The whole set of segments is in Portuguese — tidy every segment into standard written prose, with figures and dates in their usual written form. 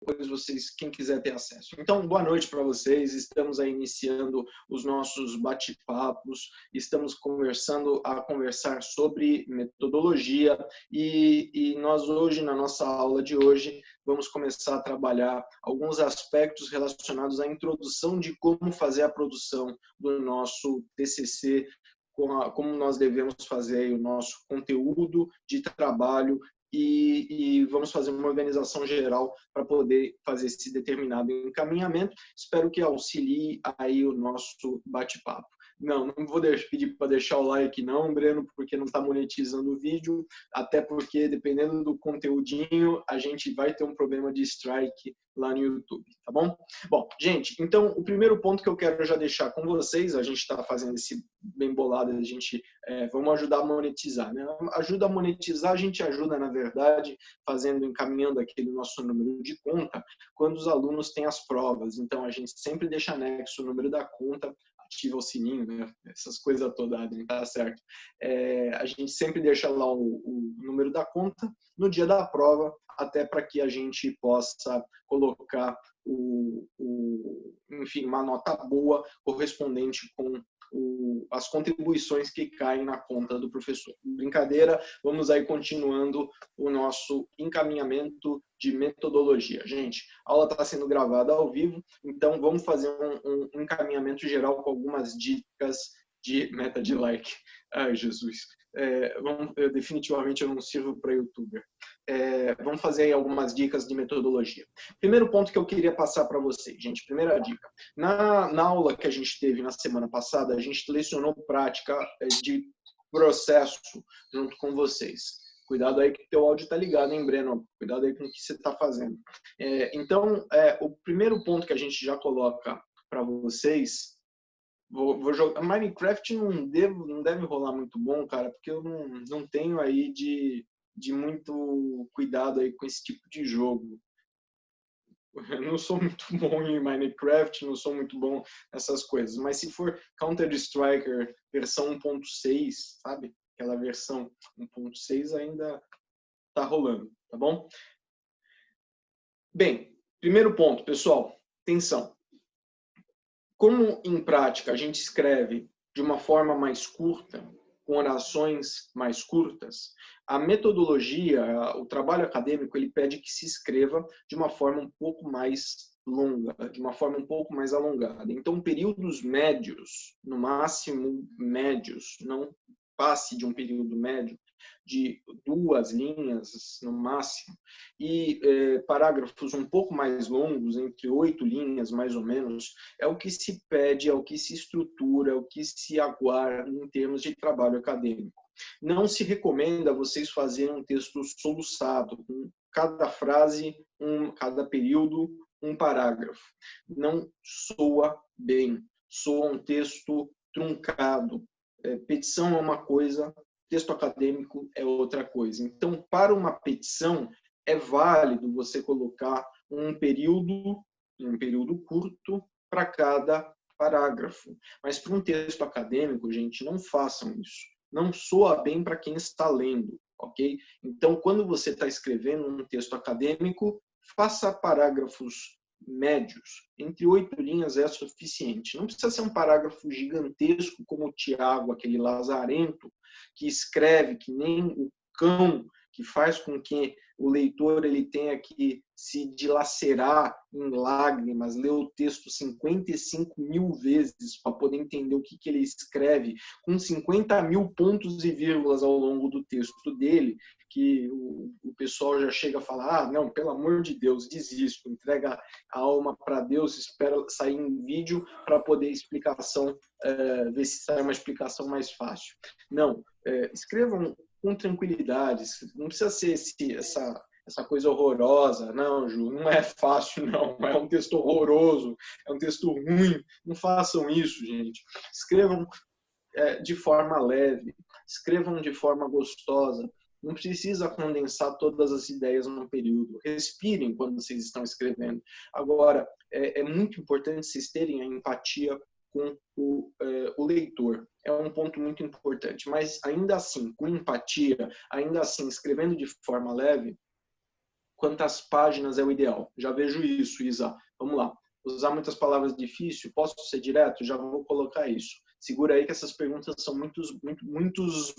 depois vocês, quem quiser ter acesso. Então, boa noite para vocês. Estamos aí iniciando os nossos bate-papos. Estamos conversar sobre metodologia e nós hoje, na nossa aula de hoje, vamos começar a trabalhar alguns aspectos relacionados à introdução de como fazer a produção do nosso TCC, como nós devemos fazer o nosso conteúdo de trabalho e vamos fazer uma organização geral para poder fazer esse determinado encaminhamento. Espero que auxilie aí o nosso bate-papo. Não vou pedir para deixar o like não, Breno, porque não está monetizando o vídeo, até porque, dependendo do conteúdinho, a gente vai ter um problema de strike lá no YouTube, tá bom? Bom, gente, então, o primeiro ponto que eu quero já deixar com vocês, a gente está fazendo esse bem bolado, a gente vamos ajudar a monetizar, né? Ajuda a monetizar, a gente ajuda, na verdade, encaminhando aquele nosso número de conta, quando os alunos têm as provas. Então, a gente sempre deixa anexo o número da conta, ativa o sininho, né? Essas coisas todas, tá certo? A gente sempre deixa lá o número da conta no dia da prova, até para que a gente possa colocar enfim, uma nota boa correspondente com as contribuições que caem na conta do professor. Brincadeira, vamos aí continuando o nosso encaminhamento de metodologia. Gente, a aula está sendo gravada ao vivo, então vamos fazer um encaminhamento geral com algumas dicas de meta de like. Ai, Jesus. Definitivamente eu não sirvo para youtuber. Vamos fazer aí algumas dicas de metodologia. Primeiro ponto que eu queria passar para vocês, gente. Primeira dica. Na aula que a gente teve na semana passada, a gente lecionou prática de processo junto com vocês. Cuidado aí que teu áudio está ligado, hein, Breno? Cuidado aí com o que você está fazendo. Então, o primeiro ponto que a gente já coloca para vocês, vou jogar. Minecraft não deve rolar muito bom, cara, porque eu não tenho aí de muito cuidado aí com esse tipo de jogo. Eu não sou muito bom em Minecraft, não sou muito bom nessas coisas, mas se for Counter-Strike versão 1.6, sabe? Aquela versão 1.6 ainda tá rolando, tá bom? Bem, primeiro ponto, pessoal, atenção. Como em prática a gente escreve de uma forma mais curta, com orações mais curtas, a metodologia, o trabalho acadêmico, ele pede que se escreva de uma forma um pouco mais longa, de uma forma um pouco mais alongada. Então, períodos médios, no máximo médios, não passe de um período médio, de 2 linhas no máximo, e parágrafos um pouco mais longos, entre 8 linhas mais ou menos, é o que se pede, é o que se estrutura, é o que se aguarda em termos de trabalho acadêmico. Não se recomenda vocês fazerem um texto soluçado, com cada frase, cada período, um parágrafo. Não soa bem, soa um texto truncado. Petição é uma coisa, texto acadêmico é outra coisa. Então, para uma petição, é válido você colocar um período curto para cada parágrafo. Mas para um texto acadêmico, gente, não façam isso. Não soa bem para quem está lendo, ok? Então, quando você está escrevendo um texto acadêmico, faça parágrafos médios. Entre 8 linhas é suficiente. Não precisa ser um parágrafo gigantesco como o Tiago, aquele lazarento, que escreve que nem o cão, que faz com que o leitor ele tenha que se dilacerar em lágrimas, ler o texto 55 mil vezes para poder entender o que ele escreve, com 50 mil pontos e vírgulas ao longo do texto dele, que o pessoal já chega a falar, não, pelo amor de Deus, desisto, entrega a alma para Deus, espera sair em vídeo para poder explicação, ver se sai uma explicação mais fácil. Não, escrevam com tranquilidade, não precisa ser essa coisa horrorosa, não, Ju, não é fácil, não, é um texto horroroso, é um texto ruim, não façam isso, gente. Escrevam de forma leve, escrevam de forma gostosa, não precisa condensar todas as ideias num período, respirem quando vocês estão escrevendo. Agora, é muito importante vocês terem a empatia com o leitor. É um ponto muito importante. Mas, ainda assim, com empatia, ainda assim, escrevendo de forma leve, quantas páginas é o ideal. Já vejo isso, Isa. Vamos lá. Usar muitas palavras difíceis, posso ser direto? Já vou colocar isso. Segura aí que essas perguntas são muito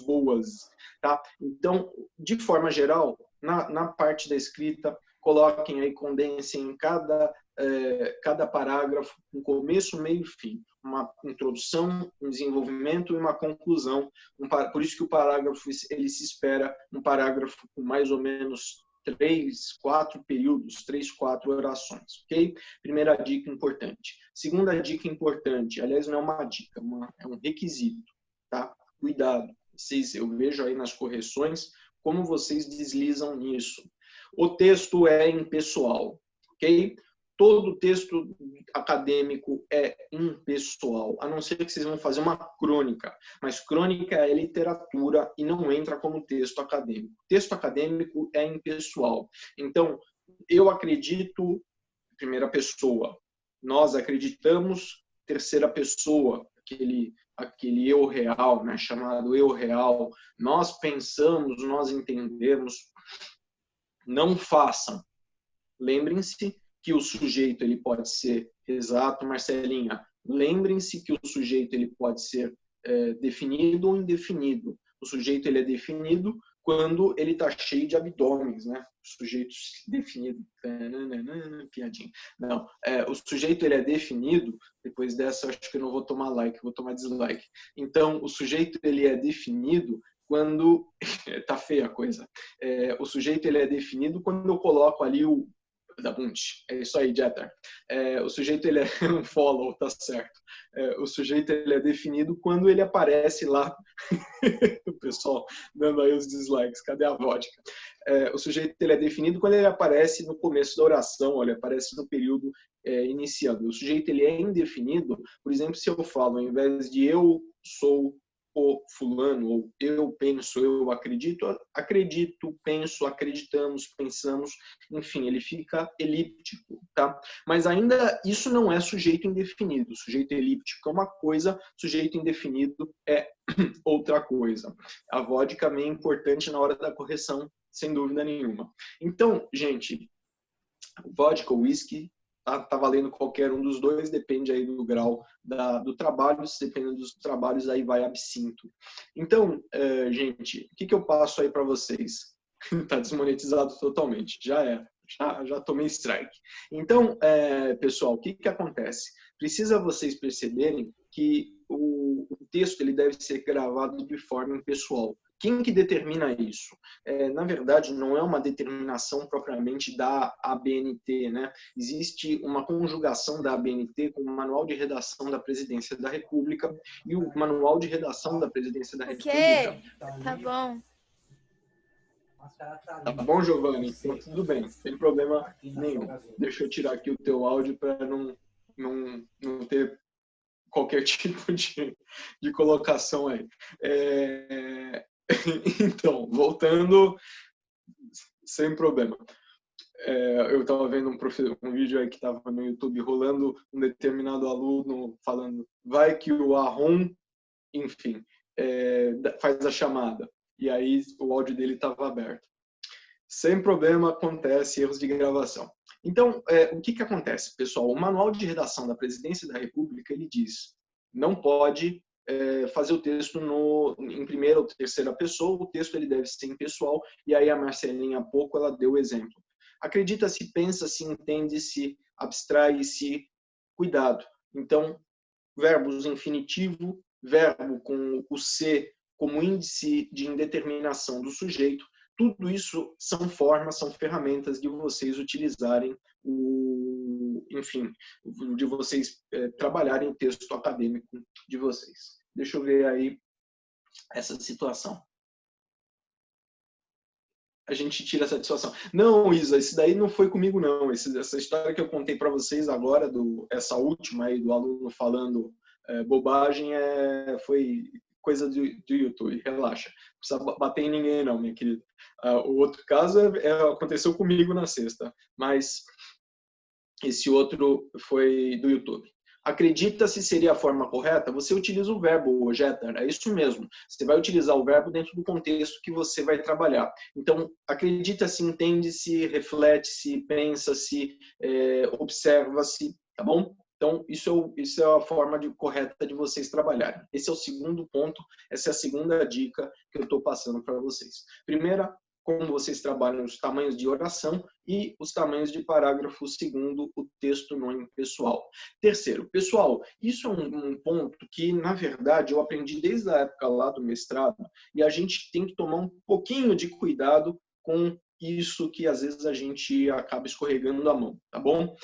boas, tá? Então, de forma geral, na parte da escrita, coloquem aí, condensem em cada parágrafo, um começo, meio e fim. Uma introdução, um desenvolvimento e uma conclusão. Por isso que o parágrafo, ele se espera um parágrafo com mais ou menos 3, 4 períodos, 3, 4 orações, ok? Primeira dica importante. Segunda dica importante, aliás, não é uma dica, é um requisito, tá? Cuidado. Eu vejo aí nas correções como vocês deslizam nisso. O texto é impessoal, ok? Todo texto acadêmico é impessoal, a não ser que vocês vão fazer uma crônica. Mas crônica é literatura e não entra como texto acadêmico. Texto acadêmico é impessoal. Então, eu acredito, primeira pessoa. Nós acreditamos, terceira pessoa, aquele eu real, né, chamado eu real. Nós pensamos, nós entendemos. Não façam. Lembrem-se que o sujeito ele pode ser exato, Marcelinha. Lembrem-se que o sujeito ele pode ser definido ou indefinido. O sujeito ele é definido quando ele está cheio de abdômenes, né? O sujeito definido, piadinha. Não, o sujeito ele é definido. Depois dessa, acho que eu não vou tomar like, vou tomar dislike. Então, o sujeito ele é definido quando tá feia a coisa. O sujeito ele é definido quando eu coloco ali o da Bunch. É isso aí, Jeter. O sujeito ele é um follow, tá certo. O sujeito ele é definido quando ele aparece lá. O pessoal dando aí os dislikes. Cadê a vodka? O sujeito ele é definido quando ele aparece no começo da oração, olha, aparece no período iniciando. O sujeito ele é indefinido, por exemplo, se eu falo, ao invés de eu sou o fulano, ou eu penso, eu acredito, penso, acreditamos, pensamos, enfim, ele fica elíptico, tá? Mas ainda isso não é sujeito indefinido. Sujeito elíptico é uma coisa, sujeito indefinido é outra coisa. A vodka também é importante na hora da correção, sem dúvida nenhuma. Então, gente, vodka, whisky, tá valendo qualquer um dos dois, depende aí do grau do trabalho, se dependendo dos trabalhos, aí vai absinto. Então, gente, o que eu passo aí para vocês? Tá desmonetizado totalmente, já tomei strike. Então, pessoal, o que acontece? Precisa vocês perceberem que o texto ele deve ser gravado de forma impessoal. Quem que determina isso? Na verdade, não é uma determinação propriamente da ABNT, né? Existe uma conjugação da ABNT com o Manual de Redação da Presidência da República e o Manual de Redação da Presidência da República. Tá bom. Tá bom, Giovanni? Então, tudo bem, não tem problema nenhum. Deixa eu tirar aqui o teu áudio para não ter qualquer tipo de colocação aí. Então, voltando, sem problema. Eu estava vendo um vídeo aí que estava no YouTube rolando um determinado aluno falando, vai que o Arron, enfim, faz a chamada. E aí o áudio dele estava aberto. Sem problema, acontece erros de gravação. Então, o que acontece, pessoal? O Manual de Redação da Presidência da República, ele diz, não pode fazer o texto em primeira ou terceira pessoa, o texto ele deve ser impessoal, e aí a Marcelinha há pouco ela deu o exemplo. Acredita-se, pensa-se, entende-se, abstrai-se, cuidado. Então, verbos infinitivo, verbo com o se como índice de indeterminação do sujeito, tudo isso são formas, são ferramentas de vocês utilizarem enfim, de vocês trabalharem o texto acadêmico de vocês. Deixa eu ver aí essa situação. A gente tira a satisfação. Não, Isa, isso daí não foi comigo, não. Essa história que eu contei para vocês agora, essa última aí do aluno falando bobagem, foi coisa do YouTube. Relaxa. Não precisa bater em ninguém, não, minha querida. O outro caso aconteceu comigo na sexta, mas esse outro foi do YouTube. Acredita-se seria a forma correta? Você utiliza o verbo hojetar, é isso mesmo. Você vai utilizar o verbo dentro do contexto que você vai trabalhar. Então, acredita-se, entende-se, reflete-se, pensa-se, observa-se, tá bom? Então, isso é a forma correta de vocês trabalharem. Esse é o segundo ponto, essa é a segunda dica que eu estou passando para vocês. Primeira, como vocês trabalham os tamanhos de oração e os tamanhos de parágrafo segundo o texto no impessoal. Terceiro, pessoal, isso é um ponto que, na verdade, eu aprendi desde a época lá do mestrado e a gente tem que tomar um pouquinho de cuidado com isso que, às vezes, a gente acaba escorregando a mão, tá bom?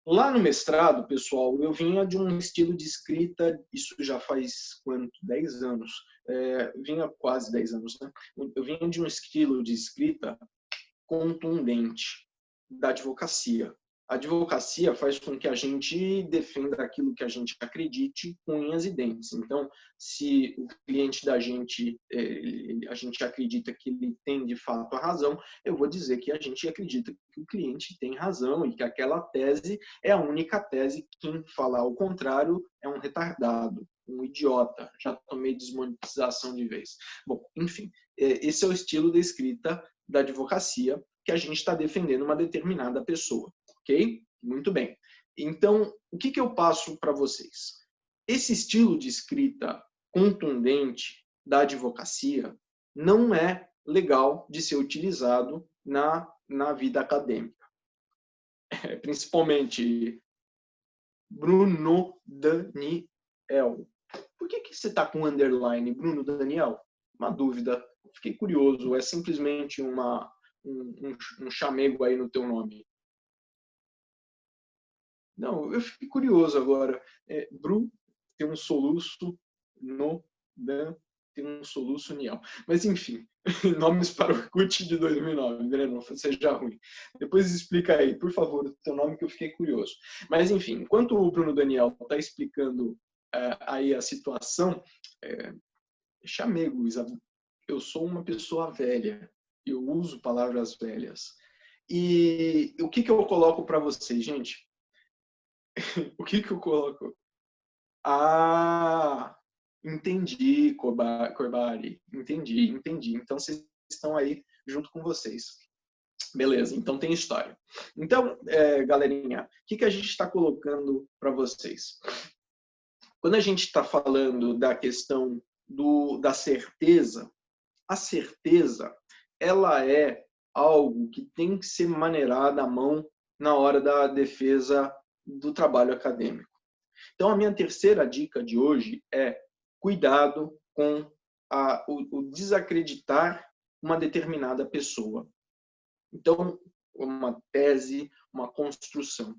Lá no mestrado, pessoal, eu vinha de um estilo de escrita, isso já faz quanto? 10 anos. Vinha quase 10 anos, né? Eu vinha de um estilo de escrita contundente da advocacia. A advocacia faz com que a gente defenda aquilo que a gente acredite com unhas e dentes. Então, se o cliente da gente, a gente acredita que ele tem de fato a razão, eu vou dizer que a gente acredita que o cliente tem razão e que aquela tese é a única tese. Quem falar o contrário é um retardado, um idiota. Já tomei desmonetização de vez. Bom, enfim, esse é o estilo de escrita da advocacia que a gente está defendendo uma determinada pessoa. Ok? Muito bem. Então, o que eu passo para vocês? Esse estilo de escrita contundente da advocacia não é legal de ser utilizado na vida acadêmica. Principalmente Bruno Daniel. Por que você está com underline, Bruno Daniel? Uma dúvida. Fiquei curioso. É simplesmente um chamego aí no teu nome? Não, eu fiquei curioso agora. Bru tem um soluço no Dan tem um soluço nial. Mas enfim, nomes para o CUT de 2009, Breno, seja ruim. Depois explica aí, por favor, o teu nome que eu fiquei curioso. Mas enfim, enquanto o Bruno Daniel está explicando aí a situação, chamego, eu sou uma pessoa velha, eu uso palavras velhas. E o que eu coloco para vocês, gente? O que eu coloco? Ah, entendi, Corbari. Entendi. Então, vocês estão aí junto com vocês. Beleza, então tem história. Então, galerinha, o que a gente está colocando para vocês? Quando a gente está falando da questão da certeza, a certeza, ela é algo que tem que ser maneirada à mão na hora da defesa do trabalho acadêmico. Então, a minha terceira dica de hoje é cuidado com o desacreditar uma determinada pessoa. Então, uma tese, uma construção.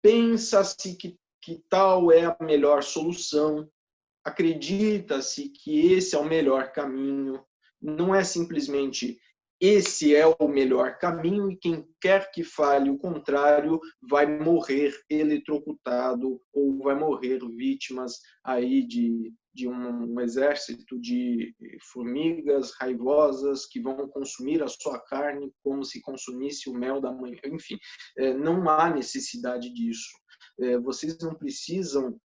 Pensa-se que tal é a melhor solução, acredita-se que esse é o melhor caminho, não é simplesmente esse é o melhor caminho e quem quer que fale o contrário vai morrer eletrocutado ou vai morrer vítimas aí de um exército de formigas raivosas que vão consumir a sua carne como se consumisse o mel da manhã. Enfim, não há necessidade disso. Vocês não precisam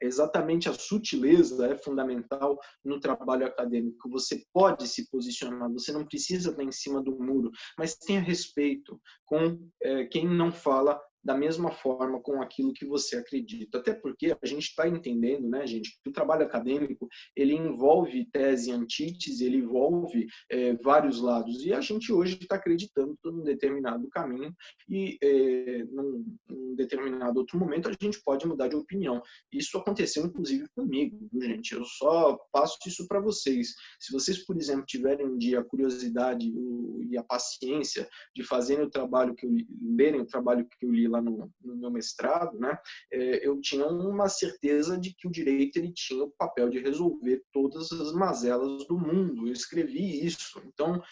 exatamente a sutileza é fundamental no trabalho acadêmico. Você pode se posicionar, você não precisa estar em cima do muro, mas tenha respeito com quem não fala da mesma forma com aquilo que você acredita. Até porque a gente está entendendo, né, gente, que o trabalho acadêmico ele envolve tese e antítese, ele envolve vários lados. E a gente hoje está acreditando num determinado caminho e num determinado outro momento a gente pode mudar de opinião. Isso aconteceu, inclusive, comigo, gente. Eu só passo isso para vocês. Se vocês, por exemplo, tiverem um dia a curiosidade e a paciência de fazerem o trabalho que eu lerem o trabalho que eu li lá no meu mestrado, né, eu tinha uma certeza de que o direito ele tinha o papel de resolver todas as mazelas do mundo. Eu escrevi isso. Então,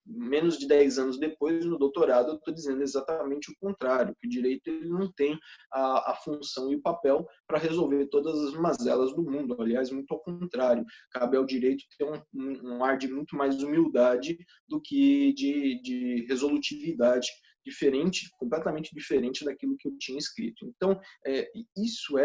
menos de 10 anos depois, no doutorado, eu estou dizendo exatamente o contrário, que o direito ele não tem a função e o papel para resolver todas as mazelas do mundo. Aliás, muito ao contrário, cabe ao direito ter um ar de muito mais humildade do que de resolutividade diferente, completamente diferente daquilo que eu tinha escrito. Então, isso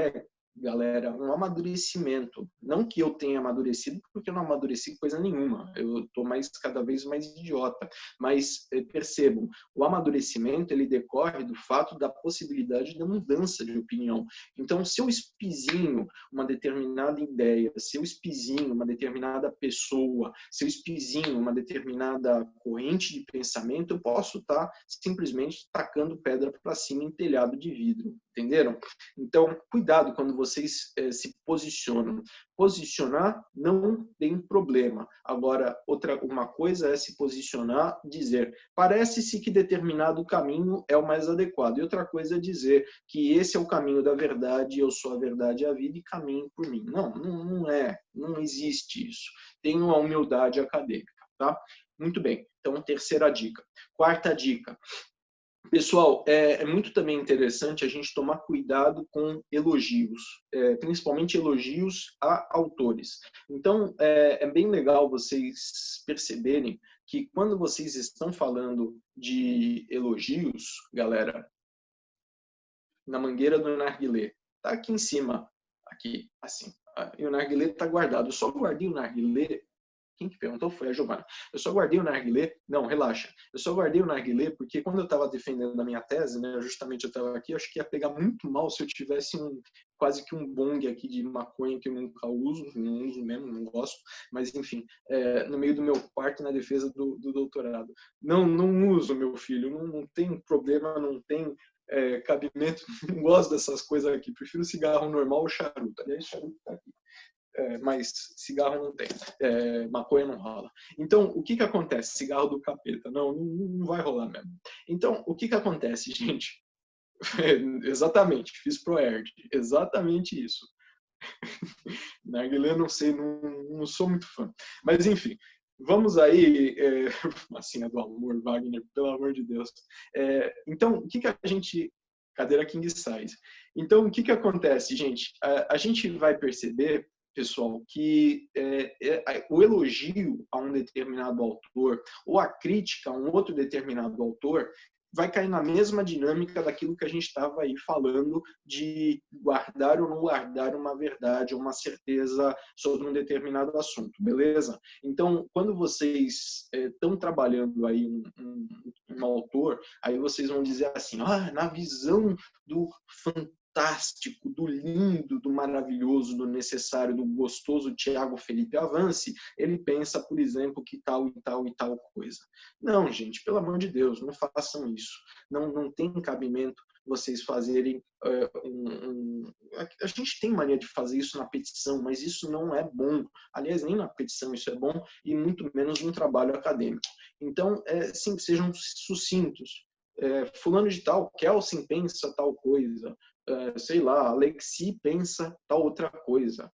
galera, um amadurecimento. Não que eu tenha amadurecido, porque eu não amadureci coisa nenhuma. Eu estou cada vez mais idiota. Mas percebam, o amadurecimento ele decorre do fato da possibilidade da mudança de opinião. Então, se eu espizinho uma determinada ideia, se eu espizinho uma determinada pessoa, se eu espizinho uma determinada corrente de pensamento, eu posso estar simplesmente tacando pedra para cima em telhado de vidro. Entenderam? Então, cuidado quando vocês se posicionam. Posicionar não tem problema. Agora, uma coisa é se posicionar, dizer, parece-se que determinado caminho é o mais adequado. E outra coisa é dizer que esse é o caminho da verdade, eu sou a verdade e a vida e caminho por mim. Não é. Não existe isso. Tenham a humildade acadêmica, tá? Muito bem. Então, terceira dica. Quarta dica. Pessoal, é muito também interessante a gente tomar cuidado com elogios, principalmente elogios a autores. Então, é bem legal vocês perceberem que quando vocês estão falando de elogios, galera, na mangueira do narguilé, tá aqui em cima, aqui, assim, e o narguilé está guardado. Eu só guardei o narguilé. Quem que perguntou foi a Giovana. Eu só guardei o narguilé. Não, relaxa. Eu só guardei o narguilé porque quando eu estava defendendo a minha tese, né, justamente eu estava aqui, eu acho que ia pegar muito mal se eu tivesse quase que um bong aqui de maconha que eu nunca uso, não uso mesmo, não gosto, mas enfim, no meio do meu quarto na defesa do doutorado. Não uso, meu filho, não tem problema, não tem cabimento, não gosto dessas coisas aqui. Prefiro cigarro normal ou charuto. Aliás, charuto tá aqui. Mas cigarro não tem, maconha não rola. Então, o que acontece? Cigarro do capeta, não vai rolar mesmo. Então, o que acontece, gente? Exatamente, fiz ProErd, exatamente isso. Narguilé, não sei, não sou muito fã. Mas, enfim, vamos aí, massinha do amor, Wagner, pelo amor de Deus. Então, o que a gente... Cadeira king size. Então, o que acontece, gente? A gente vai perceber, pessoal, que o elogio a um determinado autor ou a crítica a um outro determinado autor vai cair na mesma dinâmica daquilo que a gente estava aí falando de guardar ou não guardar uma verdade ou uma certeza sobre um determinado assunto, beleza? Então, quando vocês estão trabalhando aí um autor, aí vocês vão dizer assim, na visão do fantástico, do lindo, do maravilhoso, do necessário, do gostoso Tiago Felipe Avance, ele pensa, por exemplo, que tal e tal e tal coisa. Não, gente, pelo amor de Deus, não façam isso. Não tem cabimento vocês fazerem a gente tem mania de fazer isso na petição, mas isso não é bom. Aliás, nem na petição isso é bom, e muito menos num trabalho acadêmico. Então, sim, sejam sucintos. Fulano de tal, Kelsen pensa tal coisa, sei lá, Alexi pensa tal outra coisa,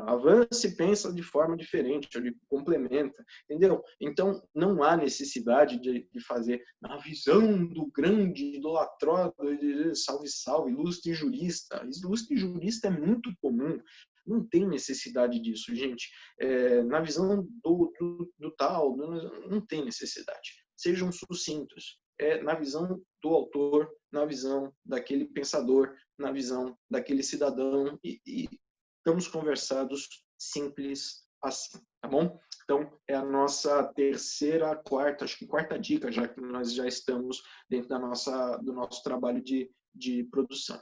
Avance pensa de forma diferente, ele complementa, entendeu? Então, não há necessidade de fazer na visão do grande idolatrado, salve, salve, ilustre jurista. Ilustre jurista é muito comum, não tem necessidade disso, gente. Na visão do tal, não tem necessidade. Sejam sucintos. Na visão do autor, na visão daquele pensador, na visão daquele cidadão e estamos conversados simples assim, tá bom? Então, é a nossa terceira, quarta, acho que quarta dica, já que nós já estamos dentro do nosso trabalho de produção.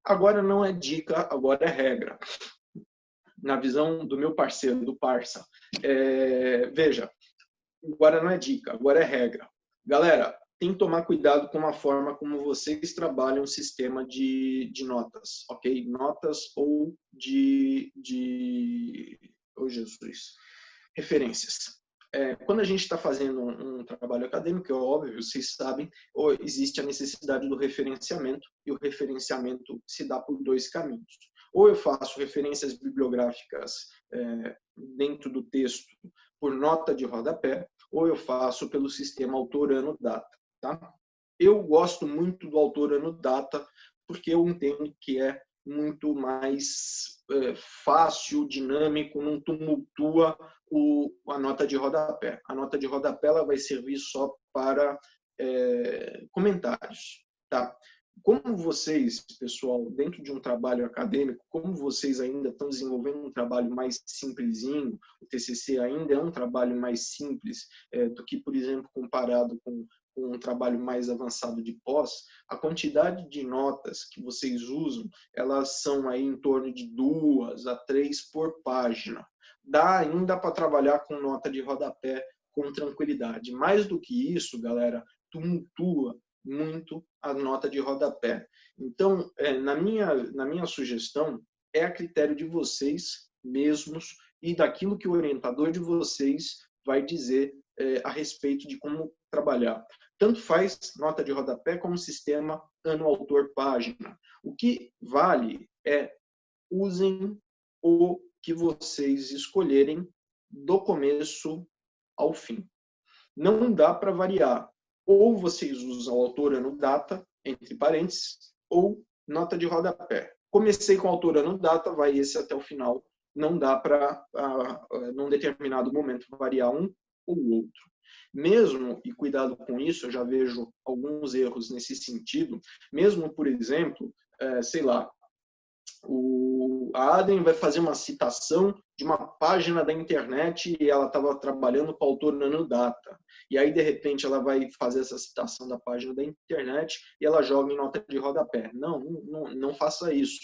Agora não é dica, agora é regra. Na visão do meu parceiro, do Parça, veja, agora não é dica, agora é regra. Galera, tem que tomar cuidado com a forma como vocês trabalham o sistema de notas, ok? Notas ou oh, Jesus, referências. Quando a gente está fazendo um trabalho acadêmico, é óbvio, vocês sabem, existe a necessidade do referenciamento, e o referenciamento se dá por dois caminhos. Ou eu faço referências bibliográficas dentro do texto por nota de rodapé, ou eu faço pelo sistema autor-ano-data. Tá? Eu gosto muito do autor-ano-data porque eu entendo que é muito mais fácil, dinâmico, não tumultua a nota de rodapé. A nota de rodapé ela vai servir só para comentários, tá? Como vocês, pessoal, dentro de um trabalho acadêmico, como vocês ainda estão desenvolvendo um trabalho mais simplesinho, o TCC ainda é um trabalho mais simples do que, por exemplo, comparado com um trabalho mais avançado de pós, a quantidade de notas que vocês usam, elas são aí em torno de 2 a 3 por página. Dá ainda para trabalhar com nota de rodapé com tranquilidade. Mais do que isso, galera, tumultua muito a nota de rodapé. Então, na minha sugestão, é a critério de vocês mesmos e daquilo que o orientador de vocês vai dizer a respeito de como trabalhar. Tanto faz nota de rodapé como sistema ano, autor, página. O que vale é usem o que vocês escolherem do começo ao fim. Não dá para variar. Ou vocês usam autor, ano, data, entre parênteses, ou nota de rodapé. Comecei com autor, ano, data, vai esse até o final. Não dá para, num determinado momento, variar um ou outro. Mesmo, e cuidado com isso, eu já vejo alguns erros nesse sentido, mesmo, por exemplo, sei lá, a Adrien vai fazer uma citação de uma página da internet e ela estava trabalhando com o autor no data. E aí, de repente, ela vai fazer essa citação da página da internet e ela joga em nota de rodapé. Não faça isso.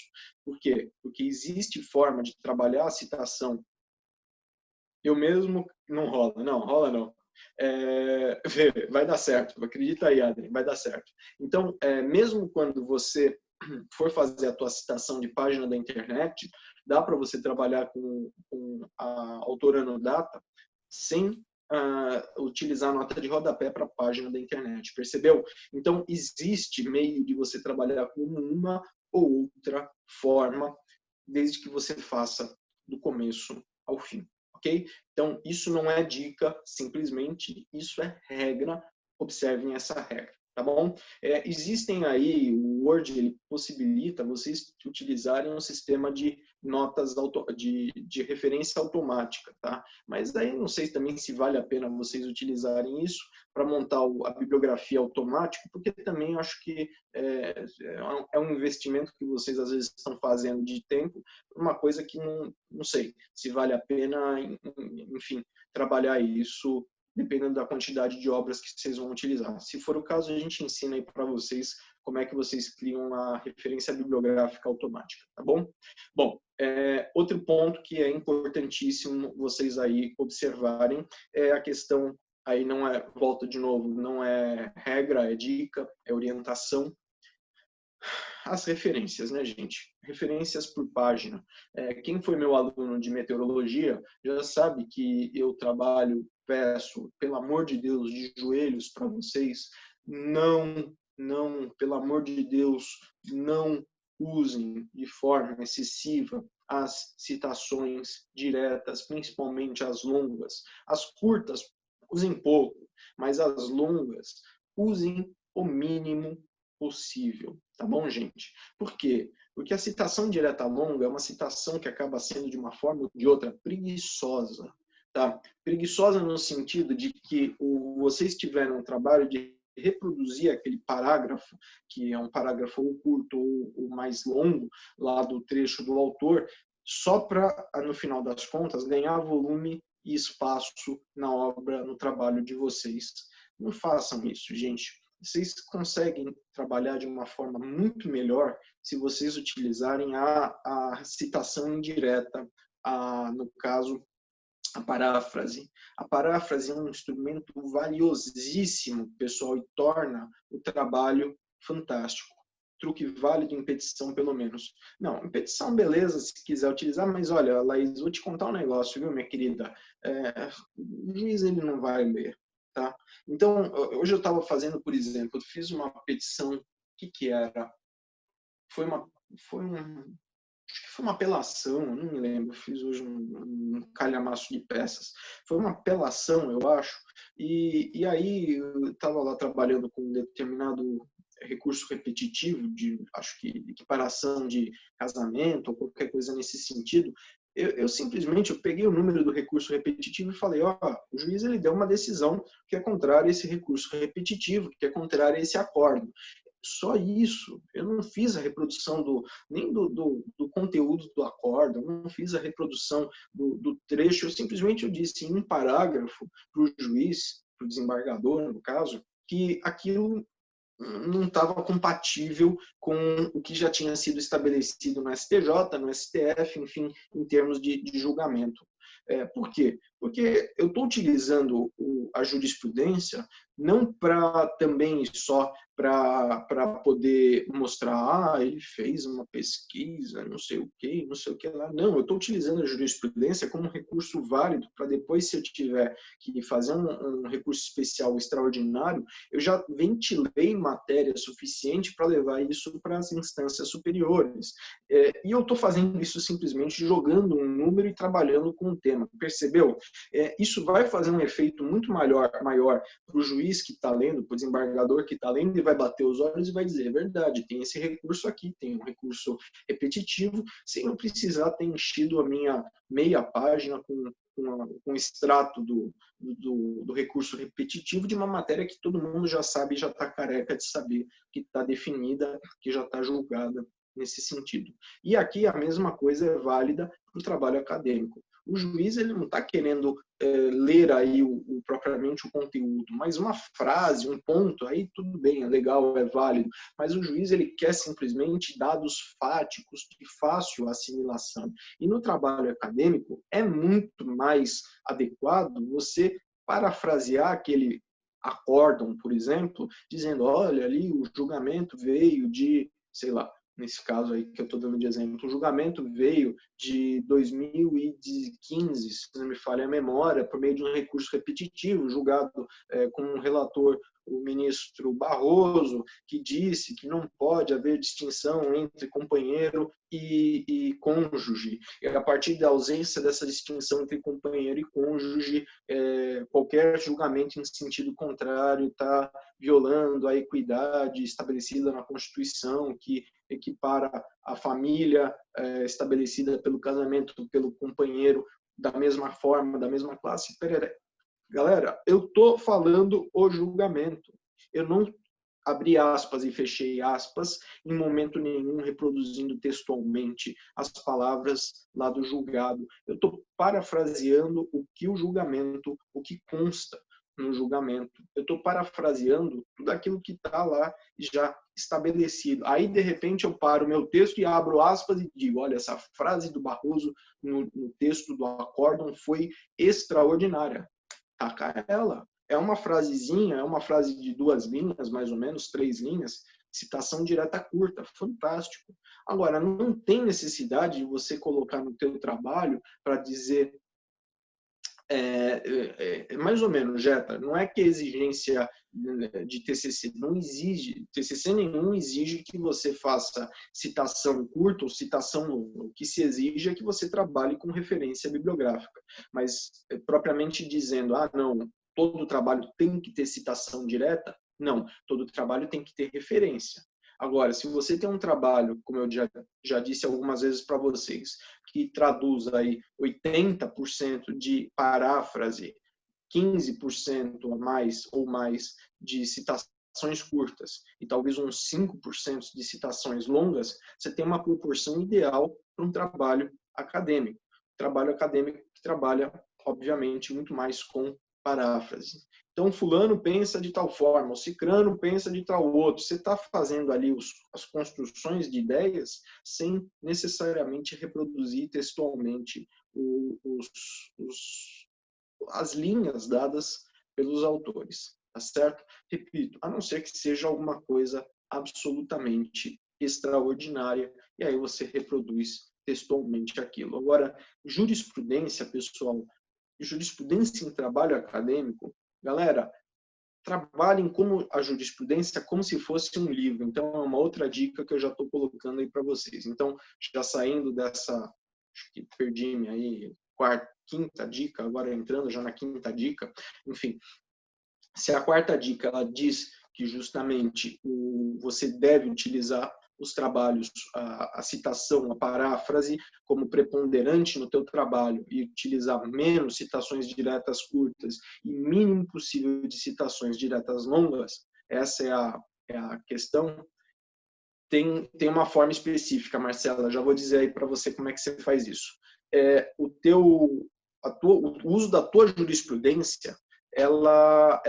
Por quê? Porque existe forma de trabalhar a citação. Eu mesmo não rola. Não, rola não. Vai dar certo. Acredita aí, Adrien, vai dar certo. Então, mesmo quando você for fazer a tua citação de página da internet, dá para você trabalhar com a autora no data sem utilizar a nota de rodapé para a página da internet, percebeu? Então, existe meio de você trabalhar com uma ou outra forma, desde que você faça do começo ao fim, ok? Então, isso não é dica, simplesmente isso é regra, observem essa regra. Tá bom? Existem aí, o Word ele possibilita vocês utilizarem um sistema de notas de referência automática, tá? Mas aí não sei também se vale a pena vocês utilizarem isso para montar a bibliografia automática, porque também acho que é um investimento que vocês às vezes estão fazendo de tempo, uma coisa que não sei se vale a pena, enfim, trabalhar isso dependendo da quantidade de obras que vocês vão utilizar. Se for o caso, a gente ensina aí para vocês como é que vocês criam a referência bibliográfica automática, tá bom? Bom, outro ponto que é importantíssimo vocês aí observarem é a questão, aí não é, volto de novo, não é regra, é dica, é orientação. As referências, né, gente? Referências por página. Quem foi meu aluno de meteorologia já sabe que eu trabalho, peço, pelo amor de Deus, de joelhos para vocês, não, pelo amor de Deus, não usem de forma excessiva as citações diretas, principalmente as longas. As curtas, usem pouco, mas as longas, usem o mínimo possível, tá bom, gente? Por quê? Porque a citação direta longa é uma citação que acaba sendo, de uma forma ou de outra, preguiçosa, tá? Preguiçosa no sentido de que vocês tiveram um trabalho de reproduzir aquele parágrafo, que é um parágrafo ou curto ou mais longo, lá do trecho do autor, só para, no final das contas, ganhar volume e espaço na obra, no trabalho de vocês. Não façam isso, gente. Vocês conseguem trabalhar de uma forma muito melhor se vocês utilizarem a citação indireta, no caso, a paráfrase. A paráfrase é um instrumento valiosíssimo, pessoal, e torna o trabalho fantástico. Truque válido em petição, pelo menos. Não, em petição, beleza, se quiser utilizar, mas olha, Laís, vou te contar um negócio, viu, minha querida? O juiz, ele não vai ler. Tá? Então, hoje eu estava fazendo, por exemplo, eu fiz uma petição, o que era? Foi uma apelação, eu não me lembro, eu fiz hoje um calhamaço de peças. Foi uma apelação, eu acho, e aí eu estava lá trabalhando com um determinado recurso repetitivo, acho que equiparação de casamento ou qualquer coisa nesse sentido. Eu simplesmente peguei o número do recurso repetitivo e falei, ó, o juiz ele deu uma decisão que é contrária a esse recurso repetitivo, que é contrária a esse acórdão. Só isso. Eu não fiz a reprodução nem do conteúdo do acórdão, não fiz a reprodução do trecho, eu disse em um parágrafo para o juiz, para o desembargador, no caso, que aquilo não estava compatível com o que já tinha sido estabelecido no STJ, no STF, enfim, em termos de julgamento. Por quê? Porque eu estou utilizando a jurisprudência não para também só para poder mostrar, ele fez uma pesquisa, não sei o que lá. Não, eu estou utilizando a jurisprudência como um recurso válido para depois, se eu tiver que fazer um recurso especial extraordinário, eu já ventilei matéria suficiente para levar isso para as instâncias superiores. E eu estou fazendo isso simplesmente jogando um número e trabalhando com o tema. Percebeu? Isso vai fazer um efeito muito maior para o juiz que está lendo, para o desembargador que está lendo, e vai bater os olhos e vai dizer, é verdade, tem esse recurso aqui, tem um recurso repetitivo, sem eu precisar ter enchido a minha meia página com extrato do recurso repetitivo de uma matéria que todo mundo já sabe, já está careca de saber, que está definida, que já está julgada nesse sentido. E aqui a mesma coisa é válida para o trabalho acadêmico. O juiz ele não está querendo ler aí propriamente o conteúdo, mas uma frase, um ponto, aí tudo bem, é legal, é válido, mas o juiz ele quer simplesmente dados fáticos de fácil assimilação. E no trabalho acadêmico é muito mais adequado você parafrasear aquele acórdão, por exemplo, dizendo, olha, ali o julgamento veio de, sei lá, nesse caso aí que eu estou dando de exemplo, o julgamento veio de 2015, se não me falha a memória, por meio de um recurso repetitivo, julgado com um relator, o ministro Barroso, que disse que não pode haver distinção entre companheiro e cônjuge. E a partir da ausência dessa distinção entre companheiro e cônjuge, qualquer julgamento em sentido contrário está violando a equidade estabelecida na Constituição, que equipara a família estabelecida pelo casamento pelo companheiro da mesma forma, da mesma classe. Galera, eu estou falando o julgamento. Eu não abri aspas e fechei aspas em momento nenhum reproduzindo textualmente as palavras lá do julgado. Eu estou parafraseando o que o julgamento, o que consta no julgamento. Eu estou parafraseando tudo aquilo que está lá já estabelecido. Aí, de repente, eu paro o meu texto e abro aspas e digo, olha, essa frase do Barroso no texto do acórdão foi extraordinária. Taca ela. É uma frasezinha, é uma frase de 2 linhas, mais ou menos, 3 linhas, citação direta curta, fantástico. Agora, não tem necessidade de você colocar no teu trabalho para dizer mais ou menos, Jeta, não é que a exigência de TCC não exige, TCC nenhum exige que você faça citação curta ou citação longa. O que se exige é que você trabalhe com referência bibliográfica. Mas, propriamente dizendo, não, todo trabalho tem que ter citação direta, não, todo trabalho tem que ter referência. Agora, se você tem um trabalho, como eu já disse algumas vezes para vocês, que traduz aí 80% de paráfrase, 15% a mais ou mais de citações curtas e talvez uns 5% de citações longas, você tem uma proporção ideal para um trabalho acadêmico. Trabalho acadêmico que trabalha, obviamente, muito mais com paráfrase. Então, fulano pensa de tal forma, o cicrano pensa de tal outro. Você está fazendo ali as construções de ideias sem necessariamente reproduzir textualmente as linhas dadas pelos autores, tá certo? Repito, a não ser que seja alguma coisa absolutamente extraordinária, e aí você reproduz textualmente aquilo. Agora, jurisprudência, pessoal, jurisprudência em trabalho acadêmico, galera, trabalhem como a jurisprudência como se fosse um livro. Então, é uma outra dica que eu já estou colocando aí para vocês. Então, já saindo dessa, acho que perdi-me aí, quinta dica, agora entrando já na quinta dica, enfim, se a quarta dica ela diz que justamente você deve utilizar os trabalhos, a citação, a paráfrase como preponderante no teu trabalho e utilizar menos citações diretas curtas e mínimo possível de citações diretas longas, essa é a questão. Tem uma forma específica, Marcela, já vou dizer aí para você como é que você faz isso. O uso da tua jurisprudência, ela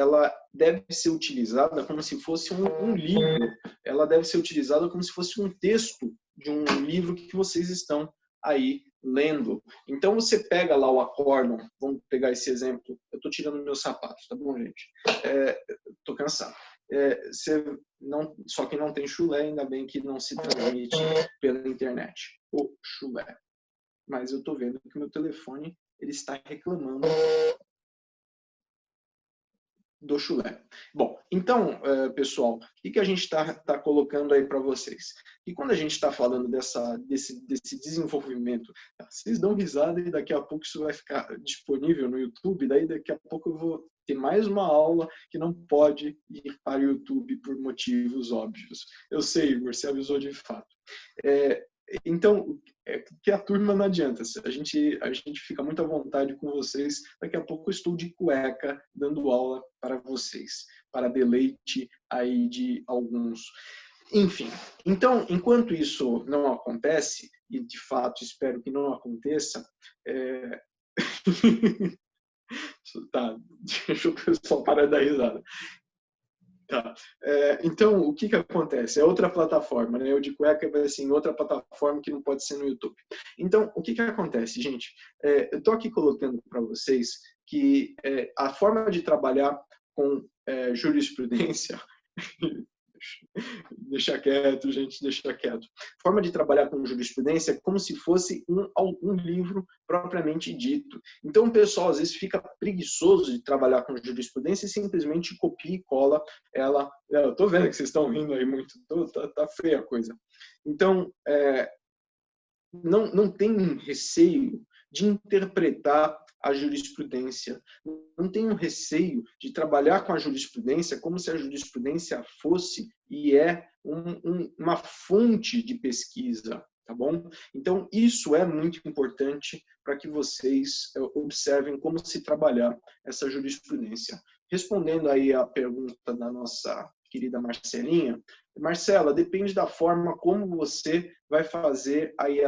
deve ser utilizada como se fosse um livro, ela deve ser utilizada como se fosse um texto de um livro que vocês estão aí lendo. Então você pega lá o acórdão, vamos pegar esse exemplo, eu estou tirando meus sapatos, tá bom, gente? Estou cansado. Só que não tem chulé, ainda bem que não se transmite pela internet. O chulé. Mas eu estou vendo que o meu telefone ele está reclamando do chulé. Bom, então, pessoal, o que a gente está colocando aí para vocês? E quando a gente está falando desse desenvolvimento, vocês dão risada e daqui a pouco isso vai ficar disponível no YouTube, daí daqui a pouco eu vou ter mais uma aula que não pode ir para o YouTube por motivos óbvios. Eu sei, Igor, você avisou de fato. Então, que a turma não adianta. A gente fica muito à vontade com vocês. Daqui a pouco eu estou de cueca dando aula para vocês, para deleite aí de alguns. Enfim, então, enquanto isso não acontece, e de fato espero que não aconteça, tá, deixa o pessoal parar de dar risada. Tá. Então, o que acontece? É outra plataforma, né? O de cueca vai ser em outra plataforma que não pode ser no YouTube. Então, o que acontece, gente? Eu estou aqui colocando para vocês que a forma de trabalhar com jurisprudência deixa quieto, gente, deixa quieto. A forma de trabalhar com jurisprudência é como se fosse um livro propriamente dito. Então, o pessoal às vezes fica preguiçoso de trabalhar com jurisprudência e simplesmente copia e cola ela. Eu estou vendo que vocês estão rindo aí muito, tá feia a coisa. Então, não tem receio de interpretar a jurisprudência. Não tenho receio de trabalhar com a jurisprudência como se a jurisprudência fosse e é uma fonte de pesquisa, tá bom? Então, isso é muito importante para que vocês observem como se trabalhar essa jurisprudência. Respondendo aí a pergunta da nossa querida Marcelinha, Marcela, depende da forma como você vai fazer aí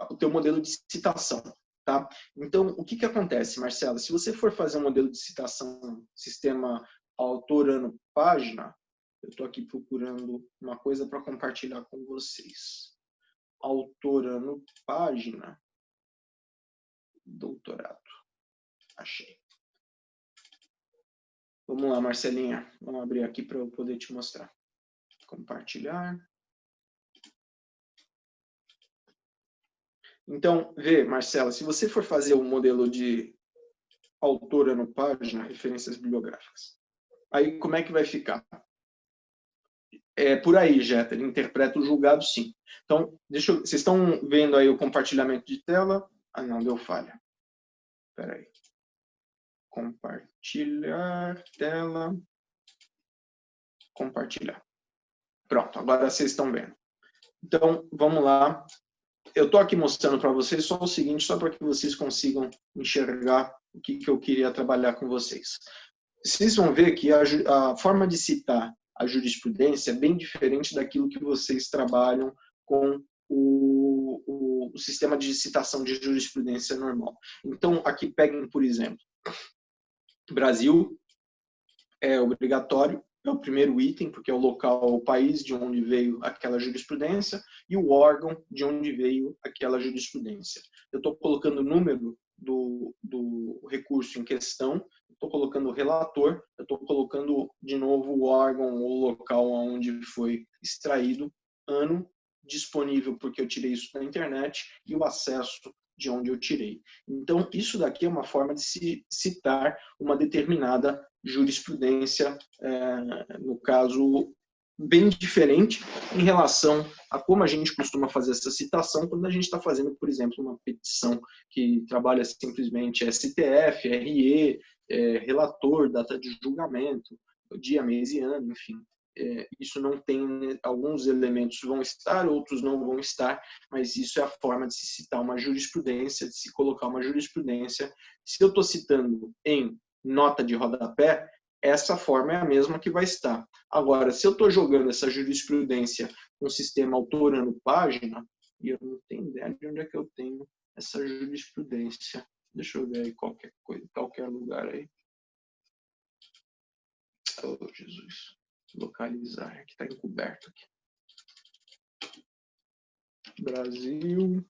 o teu modelo de citação, tá? Então, o que acontece, Marcela? Se você for fazer um modelo de citação, sistema autor, ano, página, eu estou aqui procurando uma coisa para compartilhar com vocês. Autor, ano, página, doutorado. Achei. Vamos lá, Marcelinha. Vamos abrir aqui para eu poder te mostrar. Compartilhar. Então, vê, Marcela, se você for fazer um modelo de autor, ano, página, referências bibliográficas, aí como é que vai ficar? Por aí, Jeter, interpreta o julgado, sim. Então, vocês estão vendo aí o compartilhamento de tela? Ah, não, deu falha. Espera aí. Compartilhar tela. Compartilhar. Pronto, agora vocês estão vendo. Então, vamos lá. Eu estou aqui mostrando para vocês só o seguinte, só para que vocês consigam enxergar o que eu queria trabalhar com vocês. Vocês vão ver que a forma de citar a jurisprudência é bem diferente daquilo que vocês trabalham com o sistema de citação de jurisprudência normal. Então, aqui peguem, por exemplo, Brasil é obrigatório, é o primeiro item, porque é o local, o país de onde veio aquela jurisprudência e o órgão de onde veio aquela jurisprudência. Eu estou colocando o número do recurso em questão, estou colocando o relator, eu estou colocando de novo o órgão ou local onde foi extraído, ano, disponível porque eu tirei isso da internet e o acesso de onde eu tirei. Então, isso daqui é uma forma de se citar uma determinada jurisprudência, no caso, bem diferente em relação a como a gente costuma fazer essa citação quando a gente está fazendo, por exemplo, uma petição que trabalha simplesmente STF, RE, relator, data de julgamento, dia, mês e ano, enfim. isso não tem, alguns elementos vão estar, outros não vão estar, mas isso é a forma de se citar uma jurisprudência, de se colocar uma jurisprudência. Se eu estou citando em nota de rodapé, essa forma é a mesma que vai estar. Agora, se eu estou jogando essa jurisprudência com sistema autor, ano, página, e eu não tenho ideia de onde é que eu tenho essa jurisprudência. Deixa eu ver aí qualquer coisa, qualquer lugar aí. Oh, Jesus. Localizar, que está encoberto aqui. Brasil.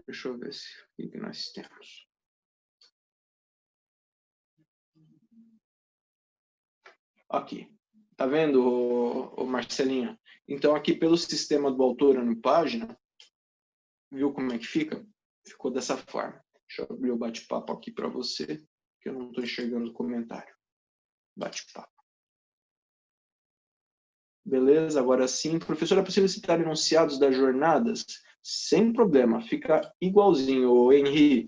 Deixa eu ver o que nós temos. Aqui. Tá vendo, o Marcelinha? Então, aqui pelo sistema do autor, ano, página, viu como é que fica? Ficou dessa forma. Deixa eu abrir o bate-papo aqui para você, que eu não estou enxergando o comentário. Bate-papo. Beleza? Agora sim. Professor, é possível citar enunciados das jornadas? Sem problema, fica igualzinho. O Henry,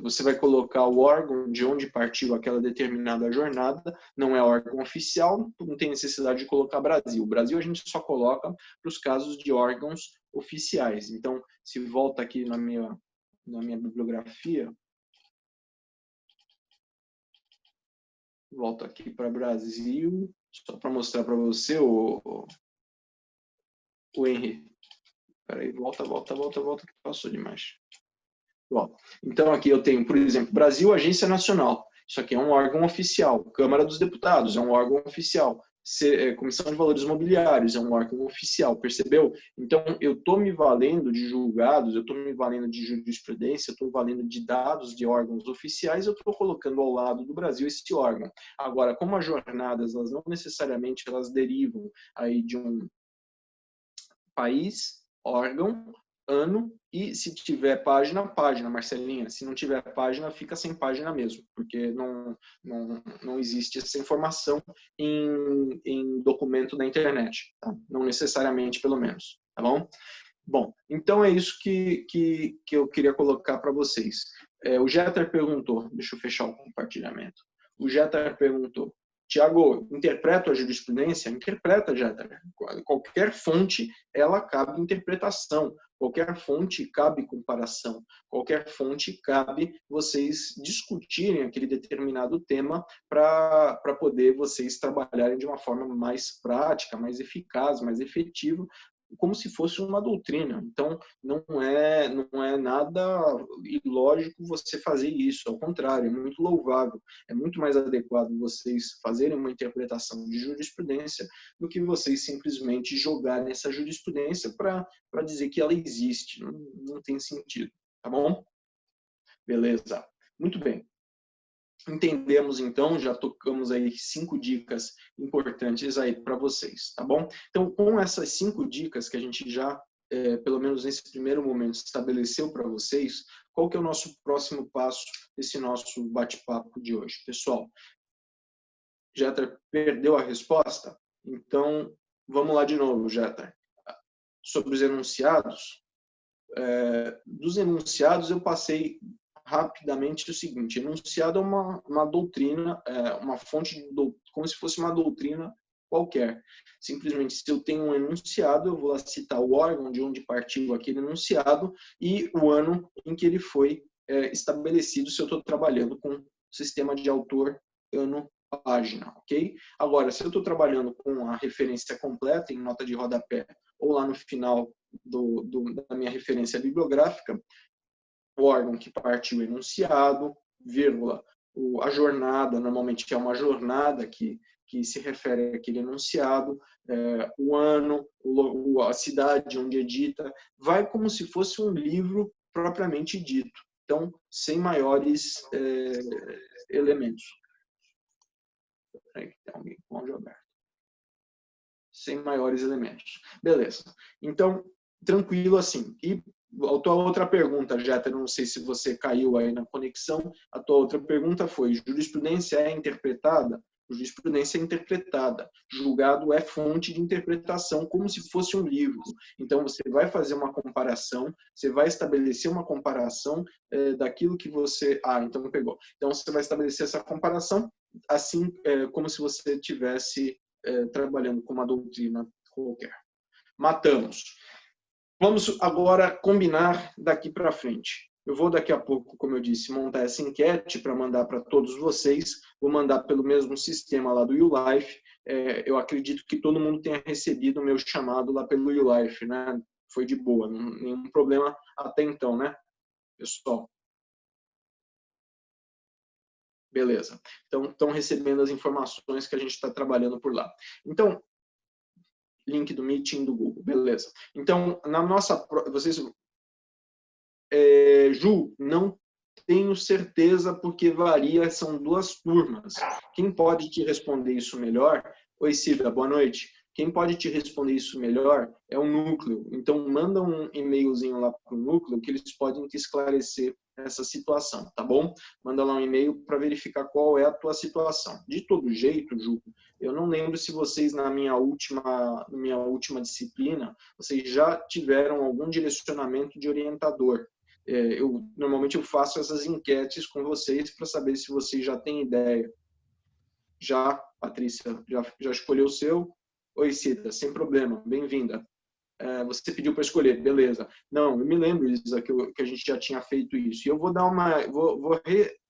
você vai colocar o órgão de onde partiu aquela determinada jornada, não é órgão oficial, não tem necessidade de colocar Brasil. O Brasil a gente só coloca para os casos de órgãos oficiais. Então, se volta aqui na minha bibliografia, volto aqui para Brasil, só para mostrar para você o Henry. Peraí, volta, que passou demais. Bom, então aqui eu tenho, por exemplo, Brasil, Agência Nacional. Isso aqui é um órgão oficial. Câmara dos Deputados é um órgão oficial. Comissão de Valores Mobiliários é um órgão oficial, percebeu? Então, eu estou me valendo de julgados, eu estou me valendo de jurisprudência, eu estou valendo de dados de órgãos oficiais, eu estou colocando ao lado do Brasil esse órgão. Agora, como as jornadas, elas não necessariamente elas derivam aí de um país, órgão, ano, e se tiver página, página, Marcelinha. Se não tiver página, fica sem página mesmo, porque não existe essa informação em documento da internet, tá? Não necessariamente, pelo menos, tá bom? Bom, então é isso que eu queria colocar para vocês. O Jeter perguntou, deixa eu fechar o compartilhamento. O Jeter perguntou, Tiago, interpreta a jurisprudência? Interpreta, Jeter. Qualquer fonte, ela cabe interpretação. Qualquer fonte cabe comparação. Qualquer fonte cabe vocês discutirem aquele determinado tema para poder vocês trabalharem de uma forma mais prática, mais eficaz, mais efetiva, como se fosse uma doutrina. Então, não é nada ilógico você fazer isso, ao contrário, é muito louvável. É muito mais adequado vocês fazerem uma interpretação de jurisprudência do que vocês simplesmente jogarem essa jurisprudência para dizer que ela existe. Não tem sentido, tá bom? Beleza. Muito bem. Entendemos, então, já tocamos aí 5 dicas importantes aí para vocês, tá bom? Então, com essas 5 dicas que a gente já, pelo menos nesse primeiro momento, estabeleceu para vocês, qual que é o nosso próximo passo desse nosso bate-papo de hoje? Pessoal, Jeter perdeu a resposta? Então, vamos lá de novo, Jeter. Sobre os enunciados, dos enunciados eu passei rapidamente o seguinte: enunciado é uma doutrina, uma fonte, como se fosse uma doutrina qualquer. Simplesmente, se eu tenho um enunciado, eu vou lá citar o órgão de onde partiu aquele enunciado e o ano em que ele foi estabelecido, se eu estou trabalhando com sistema de autor, ano, página, ok? Agora, se eu estou trabalhando com a referência completa em nota de rodapé ou lá no final da minha referência bibliográfica, o órgão que partiu o enunciado, vírgula, a jornada, normalmente é uma jornada que se refere àquele enunciado, o ano, a cidade onde edita, vai como se fosse um livro propriamente dito. Então, sem maiores elementos. Tem alguém com o áudio aberto. Sem maiores elementos. Beleza. Então, tranquilo assim. E a tua outra pergunta, Jeter, não sei se você caiu aí na conexão, a tua outra pergunta foi: jurisprudência é interpretada? Jurisprudência é interpretada. Julgado é fonte de interpretação, como se fosse um livro. Então, você vai fazer uma comparação, você vai estabelecer uma comparação daquilo que você... Ah, então pegou. Então, você vai estabelecer essa comparação, assim, como se você estivesse trabalhando com uma doutrina qualquer. Matamos. Vamos agora combinar daqui para frente. Eu vou daqui a pouco, como eu disse, montar essa enquete para mandar para todos vocês. Vou mandar pelo mesmo sistema lá do YouLife. Eu acredito que todo mundo tenha recebido o meu chamado lá pelo YouLife, né? Foi de boa, nenhum problema até então, né, pessoal? Beleza. Então, estão recebendo as informações que a gente está trabalhando por lá. Então, link do Meeting do Google, beleza. Então, na nossa... Vocês... Ju, não tenho certeza porque varia, são 2 turmas. Quem pode te responder isso melhor? Oi, Cida, boa noite. Quem pode te responder isso melhor é o núcleo. Então, manda um e-mailzinho lá para o núcleo que eles podem te esclarecer essa situação, tá bom? Manda lá um e-mail para verificar qual é a tua situação. De todo jeito, Ju, eu não lembro se vocês na minha última disciplina, vocês já tiveram algum direcionamento de orientador. Normalmente eu faço essas enquetes com vocês para saber se vocês já têm ideia. Já, Patrícia, já escolheu o seu? Oi, Cida, sem problema, bem-vinda. Você pediu para escolher, beleza. Não, eu me lembro, Isa, que a gente já tinha feito isso. E eu vou dar vou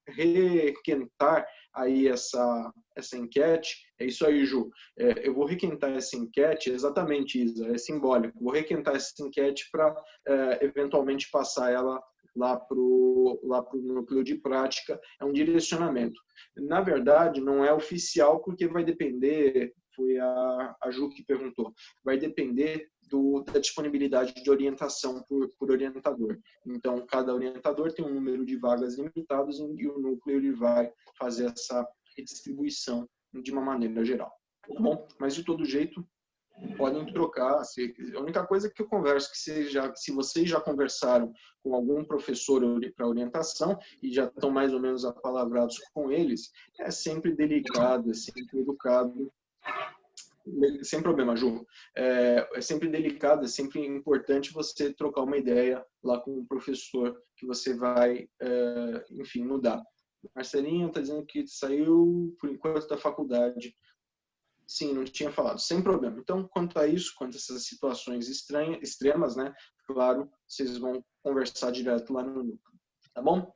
requentar aí essa enquete. É isso aí, Ju. Eu vou requentar essa enquete, exatamente, Isa, é simbólico. Vou requentar essa enquete para eventualmente passar ela lá para o núcleo de prática. É um direcionamento. Na verdade, não é oficial porque vai depender, foi a Ju que perguntou, vai depender da disponibilidade de orientação por orientador. Então, cada orientador tem um número de vagas limitados e o núcleo ele vai fazer essa redistribuição de uma maneira geral. Tá bom? Mas, de todo jeito, podem trocar. A única coisa que eu converso, se vocês já conversaram com algum professor para orientação e já estão mais ou menos apalavrados com eles, é sempre delicado, é sempre educado. Sem problema, Ju. É sempre delicado, é sempre importante você trocar uma ideia lá com o professor que você vai, enfim, mudar. Marcelinho está dizendo que saiu, por enquanto, da faculdade. Sim, não tinha falado. Sem problema. Então, quanto a isso, quanto a essas situações extremas, né? Claro, vocês vão conversar direto lá no núcleo. Tá bom?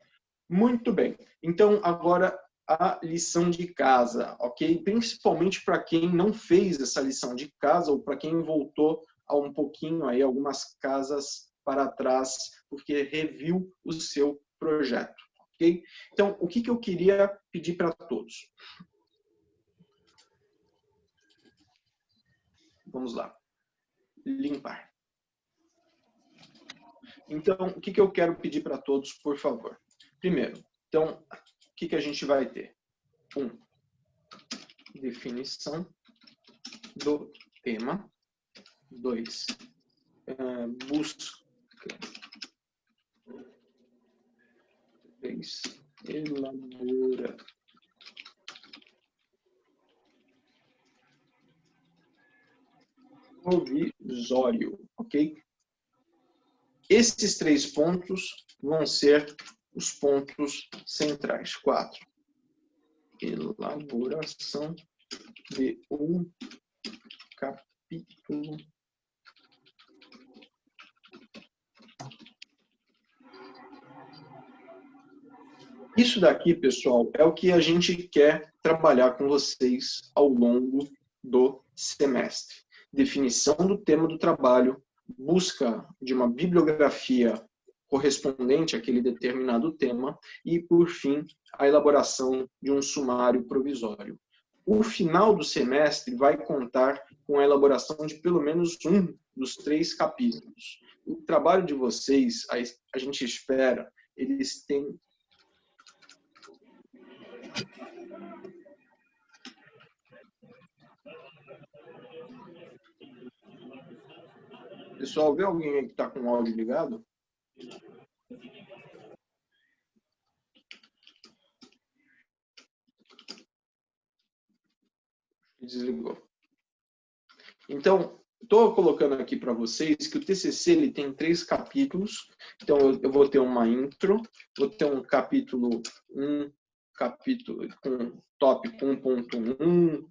Muito bem. Então, agora a lição de casa, ok? Principalmente para quem não fez essa lição de casa ou para quem voltou a um pouquinho aí, algumas casas para trás, porque reviu o seu projeto, ok? Então, o que eu queria pedir para todos? Vamos lá. Limpar. Então, o que eu quero pedir para todos, por favor? Primeiro, então, o que a gente vai ter? 1. Definição do tema. 2. Busca. 3. Elabora. Provisório, ok? Esses 3 pontos vão ser os pontos centrais. 4. Elaboração de um capítulo Isso daqui, pessoal, é o que a gente quer trabalhar com vocês ao longo do semestre. Definição do tema do trabalho, busca de uma bibliografia correspondente àquele determinado tema e, por fim, a elaboração de um sumário provisório. O final do semestre vai contar com a elaboração de pelo menos um dos 3 capítulos. O trabalho de vocês, a gente espera, eles têm Pessoal, vê alguém aí que está com o áudio ligado? Desligou. Então, estou colocando aqui para vocês que o TCC ele tem 3 capítulos. Então, eu vou ter uma intro, vou ter um capítulo 1, capítulo com tópico 1.1,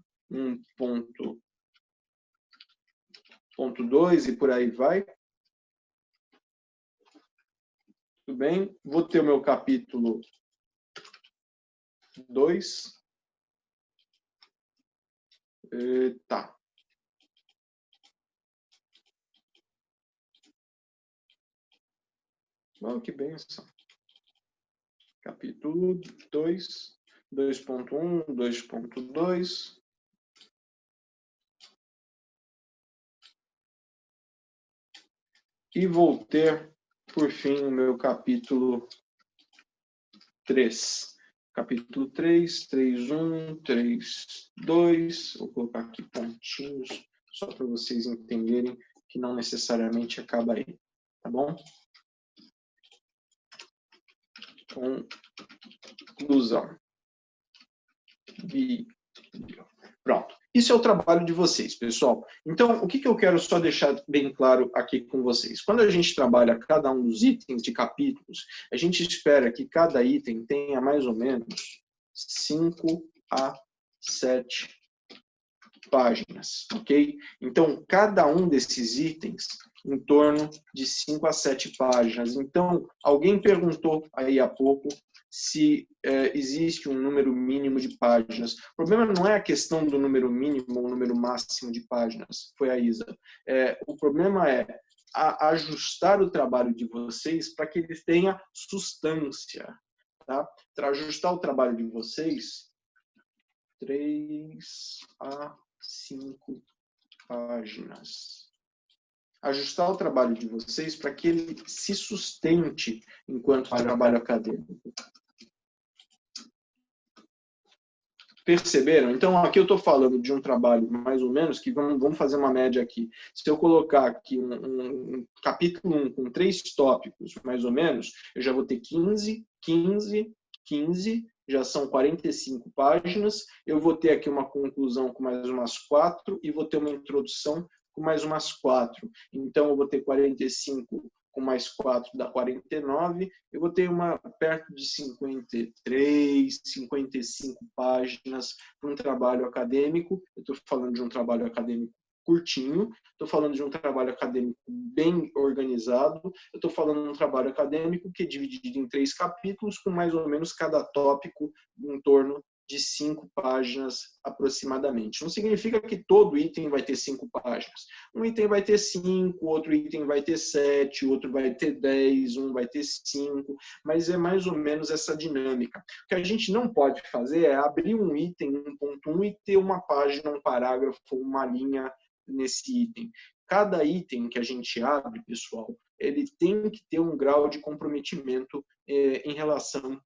1.2 e por aí vai. Tudo bem? Vou ter o meu capítulo 2. Tá. Oh, que benção. Capítulo 2, 2.1, 2.2. E vou ter, por fim, o meu capítulo 3. Capítulo 3, 3.1, 3.2. Vou colocar aqui pontinhos, só para vocês entenderem que não necessariamente acaba aí. Tá bom? Conclusão. Pronto. Isso é o trabalho de vocês, pessoal. Então, o que eu quero só deixar bem claro aqui com vocês? Quando a gente trabalha cada um dos itens de capítulos, a gente espera que cada item tenha mais ou menos 5 a 7 páginas, ok? Então, cada um desses itens em torno de 5 a 7 páginas. Então, alguém perguntou aí há pouco se existe um número mínimo de páginas. O problema não é a questão do número mínimo ou número máximo de páginas, foi a Isa. O problema é ajustar o trabalho de vocês para que ele tenha substância. Tá? Para ajustar o trabalho de vocês, 3 a 5 páginas. Ajustar o trabalho de vocês para que ele se sustente enquanto trabalho acadêmico. Perceberam? Então, aqui eu estou falando de um trabalho, mais ou menos, que vamos fazer uma média aqui. Se eu colocar aqui um capítulo 1 com 3 tópicos, mais ou menos, eu já vou ter 15, 15, 15, já são 45 páginas. Eu vou ter aqui uma conclusão com mais umas 4 e vou ter uma introdução com mais umas 4. Então, eu vou ter 45 com mais 4 dá 49, eu vou ter uma perto de 53, 55 páginas para um trabalho acadêmico. Eu estou falando de um trabalho acadêmico curtinho, estou falando de um trabalho acadêmico bem organizado, eu estou falando de um trabalho acadêmico que é dividido em 3 capítulos, com mais ou menos cada tópico em torno de 5 páginas aproximadamente. Não significa que todo item vai ter 5 páginas. Um item vai ter 5, outro item vai ter 7, outro vai ter 10, um vai ter 5, mas é mais ou menos essa dinâmica. O que a gente não pode fazer é abrir um item 1.1 e ter uma página, um parágrafo, uma linha nesse item. Cada item que a gente abre, pessoal, ele tem que ter um grau de comprometimento em relação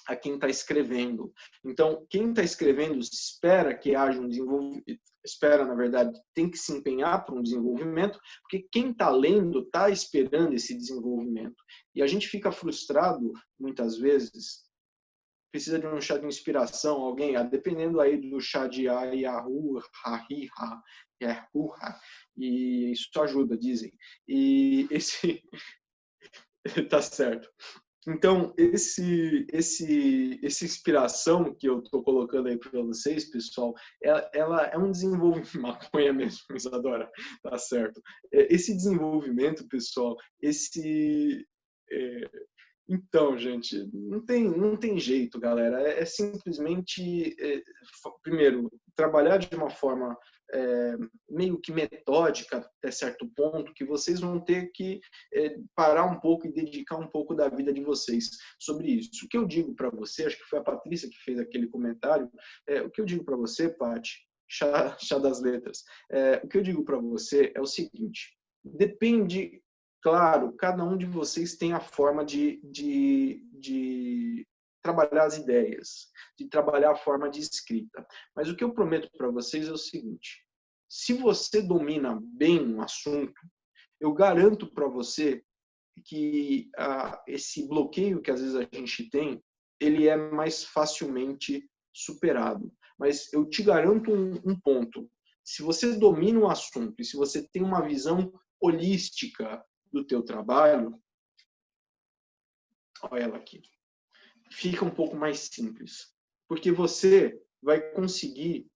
a quem está escrevendo. Então, quem está escrevendo espera que haja um desenvolvimento, espera, na verdade, tem que se empenhar para um desenvolvimento, porque quem está lendo está esperando esse desenvolvimento. E a gente fica frustrado, muitas vezes, precisa de um chá de inspiração, alguém, dependendo aí do chá de Yahoo, e isso ajuda, dizem. E esse... tá certo. Então, essa inspiração que eu estou colocando aí para vocês, pessoal, ela é um desenvolvimento, maconha mesmo, Isadora, tá certo. Esse desenvolvimento, pessoal, então, gente, não tem jeito, galera. É simplesmente, primeiro, trabalhar de uma forma meio que metódica até certo ponto, que vocês vão ter que parar um pouco e dedicar um pouco da vida de vocês sobre isso. O que eu digo para você, acho que foi a Patrícia que fez aquele comentário, o que eu digo para você, Paty, chá das letras, o que eu digo para você é o seguinte, depende... Claro, cada um de vocês tem a forma de trabalhar as ideias, de trabalhar a forma de escrita. Mas o que eu prometo para vocês é o seguinte, se você domina bem um assunto, eu garanto para você que esse bloqueio que às vezes a gente tem, ele é mais facilmente superado. mas eu te garanto um ponto. Se você domina o assunto e se você tem uma visão holística do teu trabalho, olha ela aqui, fica um pouco mais simples, porque você vai conseguir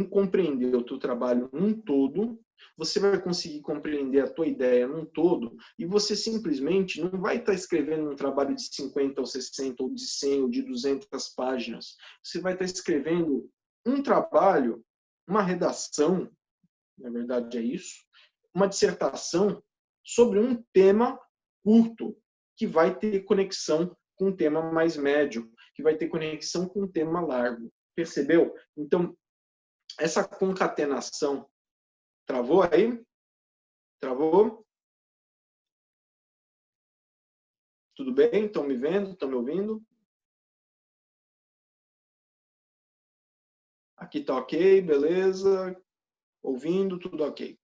compreender o teu trabalho num todo, você vai conseguir compreender a tua ideia num todo, e você simplesmente não vai estar escrevendo um trabalho de 50 ou 60 ou de 100 ou de 200 páginas. Você vai estar escrevendo um trabalho, uma redação, na verdade é isso, uma dissertação sobre um tema curto, que vai ter conexão com um tema mais médio, que vai ter conexão com um tema largo. Percebeu? Então, essa concatenação... Travou aí? Travou? Tudo bem? Estão me vendo? Estão me ouvindo? Aqui está ok, beleza. Ouvindo, tudo ok.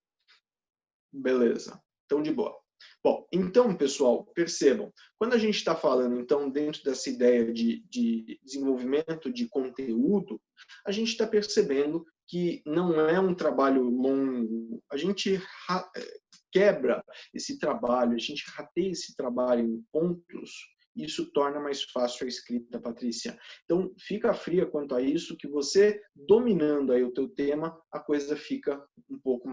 Beleza. Então, de boa. Bom, então, pessoal, percebam, quando a gente está falando, então, dentro dessa ideia de desenvolvimento de conteúdo, a gente está percebendo que não é um trabalho longo. A gente quebra esse trabalho, a gente rateia esse trabalho em pontos, e isso torna mais fácil a escrita, Patrícia. Então, fica fria quanto a isso, que você, dominando aí o teu tema, a coisa fica um pouco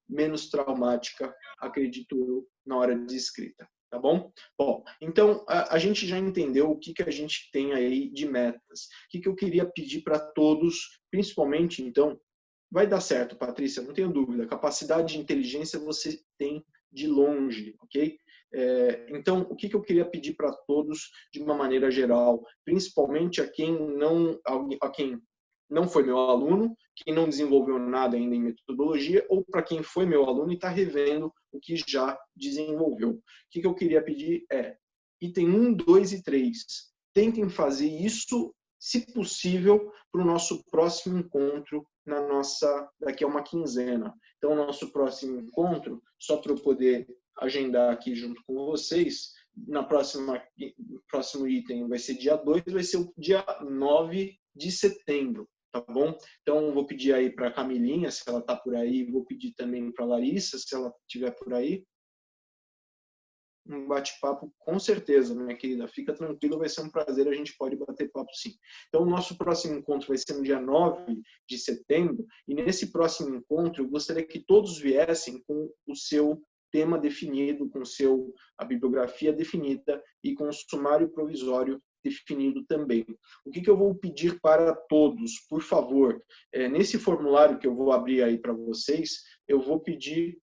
menos traumática, acredito eu, na hora de escrita. Tá bom? Bom, então a gente já entendeu o que a gente tem aí de metas. O que eu queria pedir para todos, principalmente, então, vai dar certo, Patrícia, não tenho dúvida. Capacidade de inteligência você tem de longe, ok? Então, o que eu queria pedir para todos, de uma maneira geral, principalmente a quem não foi meu aluno, quem não desenvolveu nada ainda em metodologia, ou para quem foi meu aluno e está revendo o que já desenvolveu. O que eu queria pedir item 1, 2 e 3. Tentem fazer isso, se possível, para o nosso próximo encontro daqui a uma quinzena. Então, o nosso próximo encontro, só para eu poder agendar aqui junto com vocês, próximo item vai ser dia 2, vai ser o dia 9 de setembro, tá bom? Então, vou pedir aí para a Camilinha, se ela está por aí, vou pedir também para a Larissa, se ela estiver por aí. Um bate-papo, com certeza, minha querida. Fica tranquilo, vai ser um prazer, a gente pode bater papo sim. Então, o nosso próximo encontro vai ser no dia 9 de setembro, e nesse próximo encontro, eu gostaria que todos viessem com o seu tema definido, com a bibliografia definida e com o sumário provisório definido também. O que eu vou pedir para todos, por favor, nesse formulário que eu vou abrir aí para vocês, eu vou pedir...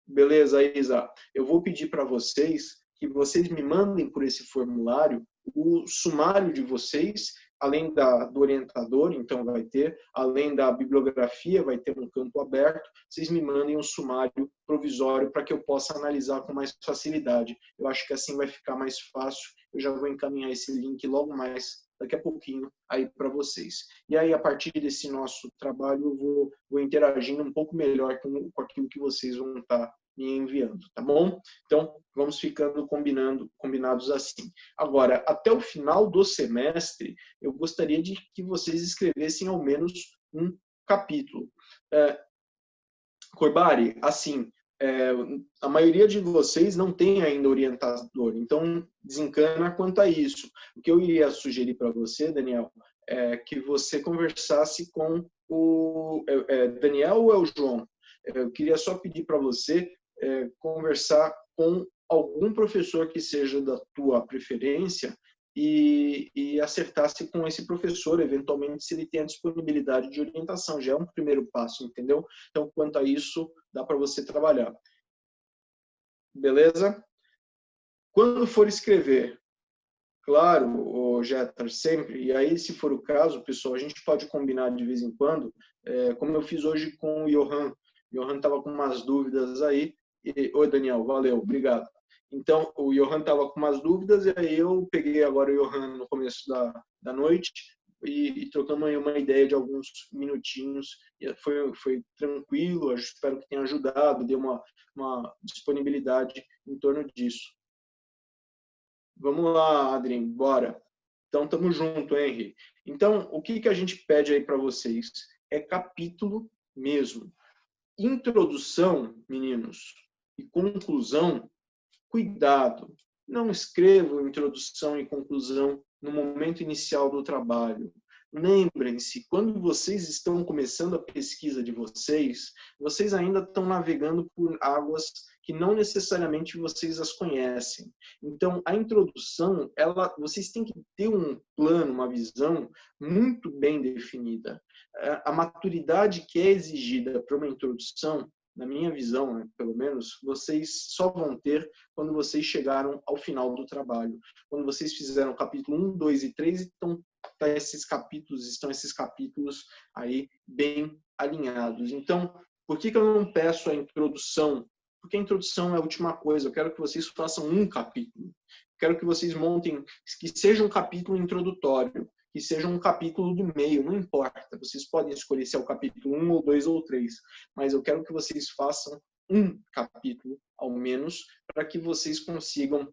Beleza, Isa? Eu vou pedir para vocês que vocês me mandem por esse formulário o sumário de vocês, além do orientador, então vai ter, além da bibliografia, vai ter um campo aberto, vocês me mandem um sumário provisório para que eu possa analisar com mais facilidade. Eu acho que assim vai ficar mais fácil, eu já vou encaminhar esse link logo mais, daqui a pouquinho, aí para vocês. E aí, a partir desse nosso trabalho, eu vou interagindo um pouco melhor com aquilo que vocês vão estar me enviando, tá bom? Então, vamos ficando combinados assim. Agora, até o final do semestre, eu gostaria de que vocês escrevessem ao menos um capítulo. Corbari, assim, a maioria de vocês não tem ainda orientador, então desencana quanto a isso. O que eu iria sugerir para você, Daniel, é que você conversasse com o... Daniel ou é o João? Eu queria só pedir para você conversar com algum professor que seja da tua preferência e acertar-se com esse professor, eventualmente, se ele tem a disponibilidade de orientação. Já é um primeiro passo, entendeu? Então, quanto a isso, dá para você trabalhar. Beleza? Quando for escrever, claro, o Jeter, sempre, e aí, se for o caso, pessoal, a gente pode combinar de vez em quando, como eu fiz hoje com o Johan. O Johan estava com umas dúvidas aí. Oi, Daniel, valeu, obrigado. Então, o Johan estava com umas dúvidas, e aí eu peguei agora o Johan no começo da noite e trocamos aí uma ideia de alguns minutinhos. E foi tranquilo, eu espero que tenha ajudado, deu uma disponibilidade em torno disso. Vamos lá, Adrien, bora. Então, tamo junto, Henry. Então, o que a gente pede aí para vocês? É capítulo mesmo. Introdução, meninos, e conclusão, cuidado. Não escrevam introdução e conclusão no momento inicial do trabalho. Lembrem-se, quando vocês estão começando a pesquisa de vocês, vocês ainda estão navegando por águas que não necessariamente vocês as conhecem. Então, a introdução, vocês têm que ter um plano, uma visão muito bem definida. A maturidade que é exigida para uma introdução, na minha visão, né, pelo menos, vocês só vão ter quando vocês chegaram ao final do trabalho. Quando vocês fizeram o capítulo 1, 2 e 3, estão esses capítulos aí bem alinhados. Então, por que eu não peço a introdução? Porque a introdução é a última coisa. Eu quero que vocês façam um capítulo. Quero que vocês montem, que seja um capítulo introdutório, que seja um capítulo do meio, não importa. Vocês podem escolher se é o capítulo 1 ou 2 ou 3, mas eu quero que vocês façam um capítulo, ao menos, para que vocês consigam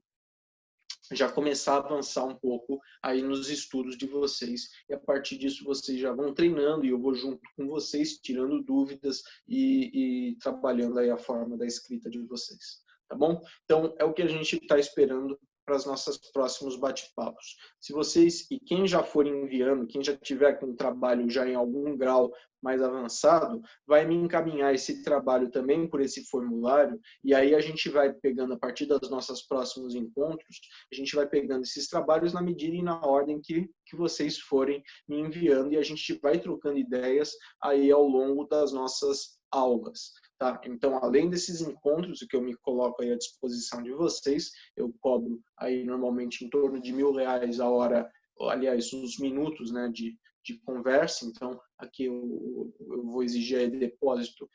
já começar a avançar um pouco aí nos estudos de vocês. E a partir disso vocês já vão treinando e eu vou junto com vocês, tirando dúvidas e trabalhando aí a forma da escrita de vocês. Tá bom? Então, é o que a gente está esperando para os nossos próximos bate-papos. Se vocês, e quem já for enviando, quem já tiver com um trabalho já em algum grau mais avançado, vai me encaminhar esse trabalho também por esse formulário, e aí a gente vai pegando, a partir dos nossos próximos encontros, a gente vai pegando esses trabalhos na medida e na ordem que vocês forem me enviando, e a gente vai trocando ideias aí ao longo das nossas aulas. Tá? Então, além desses encontros que eu me coloco aí à disposição de vocês, eu cobro aí normalmente em torno de R$1.000 a hora, aliás, uns minutos, né, de conversa. Então, aqui eu vou exigir aí depósito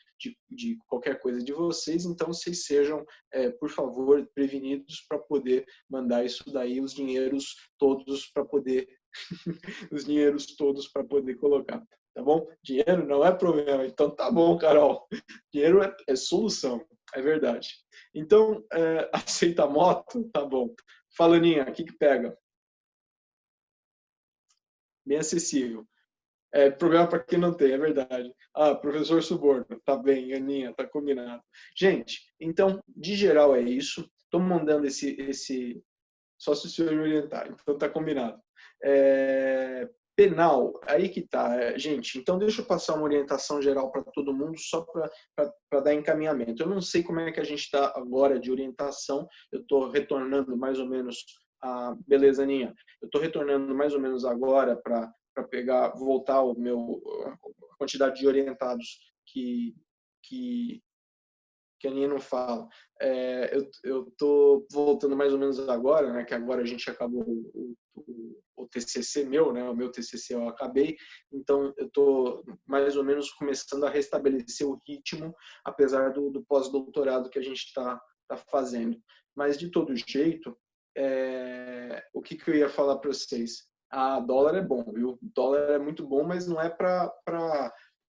de qualquer coisa de vocês. Então, vocês sejam, por favor, prevenidos para poder mandar isso daí, os dinheiros todos para poder os dinheiros todos para poder colocar. Tá bom? Dinheiro não é problema. Então, tá bom, Carol. Dinheiro é solução. É verdade. Então, aceita a moto? Tá bom. Fala, Aninha, o que pega? Bem acessível. Problema para quem não tem, é verdade. Ah, professor suborno. Tá bem, Aninha, tá combinado. Gente, então, de geral é isso. Estou mandando esse... Só se o senhor me orientar. Então, tá combinado. Penal, aí que tá, gente. Então, deixa eu passar uma orientação geral para todo mundo, só para dar encaminhamento. Eu não sei como é que a gente está agora de orientação. Eu estou retornando mais ou menos beleza, Aninha? Eu estou retornando mais ou menos agora para voltar a quantidade de orientados que a Aninha não fala. Eu estou voltando mais ou menos agora, né, que agora a gente acabou o TCC meu, né, o meu TCC eu acabei, então eu estou mais ou menos começando a restabelecer o ritmo, apesar do pós-doutorado que a gente está fazendo. Mas, de todo jeito, o que eu ia falar para vocês? Dólar é bom, viu? Dólar é muito bom, mas não é para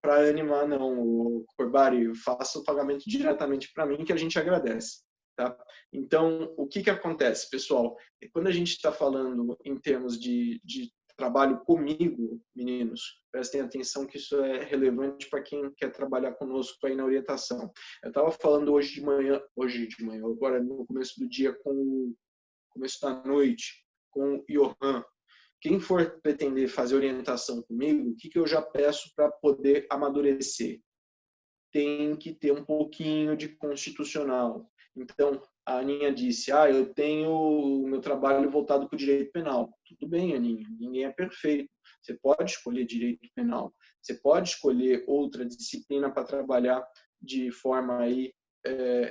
animar, não. O Corbari, faça o pagamento diretamente para mim, que a gente agradece. Tá? Então, o que acontece, pessoal? Quando a gente está falando em termos de trabalho comigo, meninos, prestem atenção que isso é relevante para quem quer trabalhar conosco aí na orientação. Eu estava falando hoje de manhã, agora no começo do dia, começo da noite, com o Johan. Quem for pretender fazer orientação comigo, o que eu já peço para poder amadurecer? Tem que ter um pouquinho de constitucional. Então, a Aninha disse, eu tenho o meu trabalho voltado para o direito penal. Tudo bem, Aninha, ninguém é perfeito. Você pode escolher direito penal, você pode escolher outra disciplina para trabalhar de forma aí,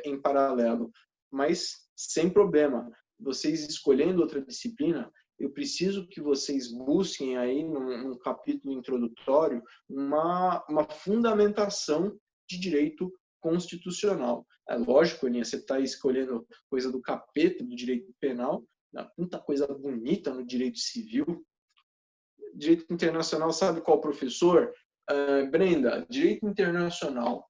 em paralelo, mas sem problema. Vocês escolhendo outra disciplina, eu preciso que vocês busquem aí, num capítulo introdutório, uma fundamentação de direito constitucional. É lógico, Aninha, você está escolhendo coisa do capeta do direito penal, muita coisa bonita no direito civil. Direito internacional, sabe qual professor? Brenda, direito internacional.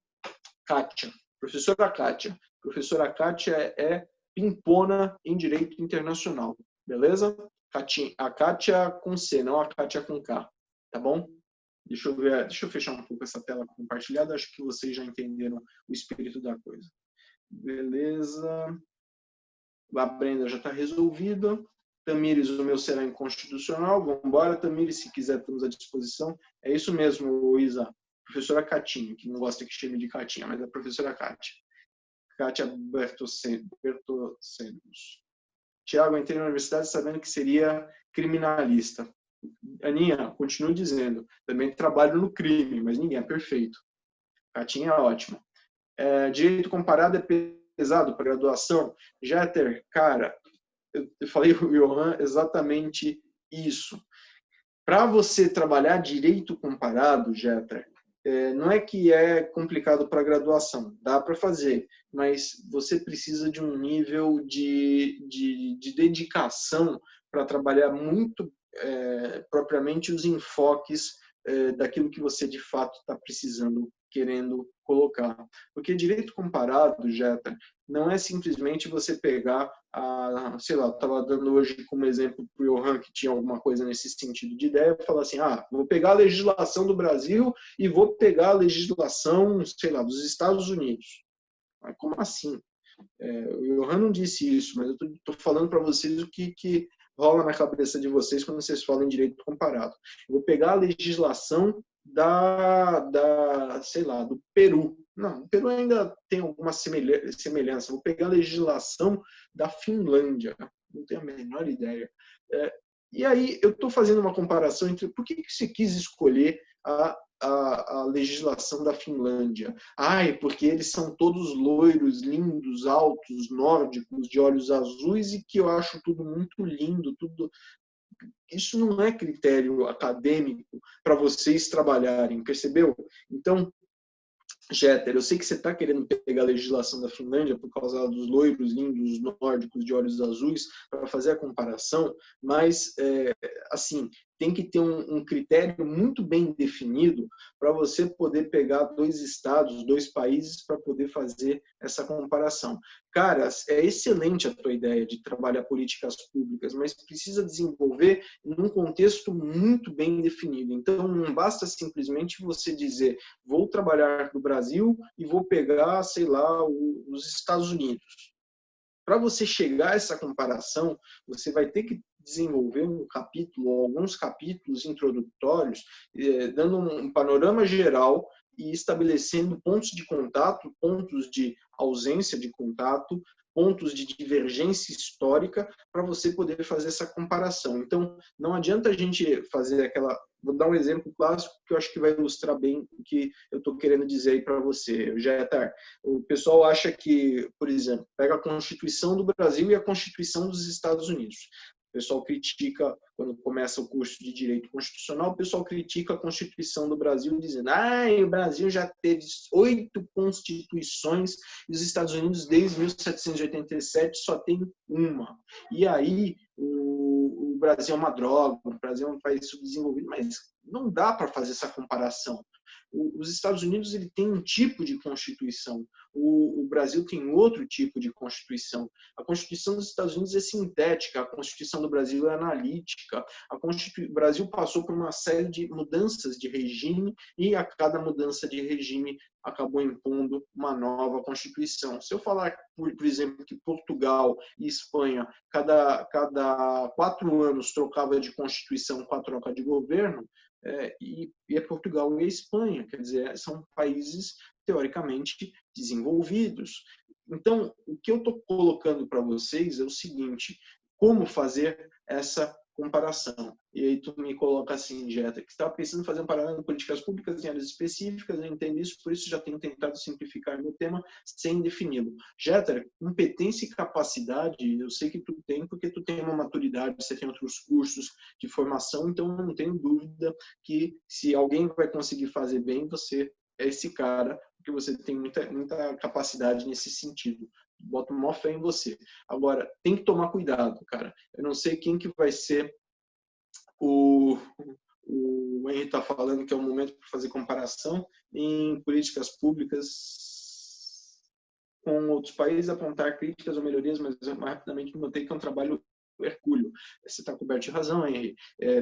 Kátia, professora Kátia. Professora Kátia é pimpona em direito internacional, beleza? A Kátia com C, não a Kátia com K, tá bom? Deixa eu ver, deixa eu fechar um pouco essa tela compartilhada, acho que vocês já entenderam o espírito da coisa. Beleza. A Brenda já está resolvida. Tamires, o meu será inconstitucional. Vamos embora, Tamires, se quiser, estamos à disposição. É isso mesmo, Isa. Professora Catinha, que não gosta que chame de Catinha, mas é a professora Kátia. Kátia Bertoccenos. Tiago, entrei na universidade sabendo que seria criminalista. Aninha, continuo dizendo, também trabalho no crime, mas ninguém é perfeito. Catinha é ótima. Direito comparado é pesado para graduação? Jeter, cara, eu falei para o Johan exatamente isso. Para você trabalhar direito comparado, Jeter, não é que é complicado para graduação, dá para fazer, mas você precisa de um nível de dedicação para trabalhar muito propriamente os enfoques daquilo que você de fato está precisando, querendo colocar. Porque direito comparado, Jeta, não é simplesmente você pegar sei lá, estava dando hoje como exemplo para o Johan, que tinha alguma coisa nesse sentido de ideia, falar assim, vou pegar a legislação do Brasil e vou pegar a legislação, sei lá, dos Estados Unidos. Mas como assim? O Johan não disse isso, mas eu estou falando para vocês o que rola na cabeça de vocês quando vocês falam em direito comparado. Eu vou pegar a legislação sei lá, do Peru. Não, o Peru ainda tem alguma semelhança. Vou pegar a legislação da Finlândia. Não tenho a menor ideia. E aí eu estou fazendo uma comparação entre por que você quis escolher a legislação da Finlândia. Porque eles são todos loiros, lindos, altos, nórdicos, de olhos azuis e que eu acho tudo muito lindo, tudo. Isso não é critério acadêmico para vocês trabalharem, percebeu? Então, Jeter, eu sei que você está querendo pegar a legislação da Finlândia por causa dos loiros lindos, nórdicos, de olhos azuis, para fazer a comparação, mas, assim, tem que ter um critério muito bem definido para você poder pegar dois estados, dois países, para poder fazer essa comparação. Cara, é excelente a tua ideia de trabalhar políticas públicas, mas precisa desenvolver num contexto muito bem definido. Então, não basta simplesmente você dizer, vou trabalhar no Brasil e vou pegar, sei lá, os Estados Unidos. Para você chegar a essa comparação, você vai ter que desenvolver um capítulo, alguns capítulos introdutórios, dando um panorama geral e estabelecendo pontos de contato, pontos de ausência de contato, pontos de divergência histórica para você poder fazer essa comparação. Então, não adianta a gente fazer aquela... Vou dar um exemplo clássico que eu acho que vai ilustrar bem o que eu estou querendo dizer aí para você, Jeter. O pessoal acha que, por exemplo, pega a Constituição do Brasil e a Constituição dos Estados Unidos. O pessoal critica, quando começa o curso de Direito Constitucional, o pessoal critica a Constituição do Brasil, dizendo o Brasil já teve 8 constituições e os Estados Unidos, desde 1787, só tem uma. E aí, o Brasil é uma droga, o Brasil é um país subdesenvolvido, mas não dá para fazer essa comparação. Os Estados Unidos ele tem um tipo de Constituição, o Brasil tem outro tipo de Constituição. A Constituição dos Estados Unidos é sintética, a Constituição do Brasil é analítica. O Brasil passou por uma série de mudanças de regime e a cada mudança de regime acabou impondo uma nova Constituição. Se eu falar, por exemplo, que Portugal e Espanha, cada 4 anos trocava de Constituição com a troca de governo, e é Portugal e a Espanha, quer dizer, são países teoricamente desenvolvidos. Então, o que eu estou colocando para vocês é o seguinte, como fazer essa comparação. E aí tu me coloca assim, Jeta, que estava pensando em fazer um paralelo em políticas públicas em áreas específicas, eu entendo isso, por isso já tenho tentado simplificar meu tema sem defini-lo. Jeta, competência e capacidade, eu sei que tu tem, porque tu tem uma maturidade, você tem outros cursos de formação, então eu não tenho dúvida que se alguém vai conseguir fazer bem, você é esse cara, porque você tem muita capacidade nesse sentido. Boto maior fé em você. Agora, tem que tomar cuidado, cara. Eu não sei quem que vai ser o Henry está falando que é o momento para fazer comparação em políticas públicas com outros países, apontar críticas ou melhorias, mas mais rapidamente notei que é um trabalho Hercúleo. Você está coberto de razão, Henry.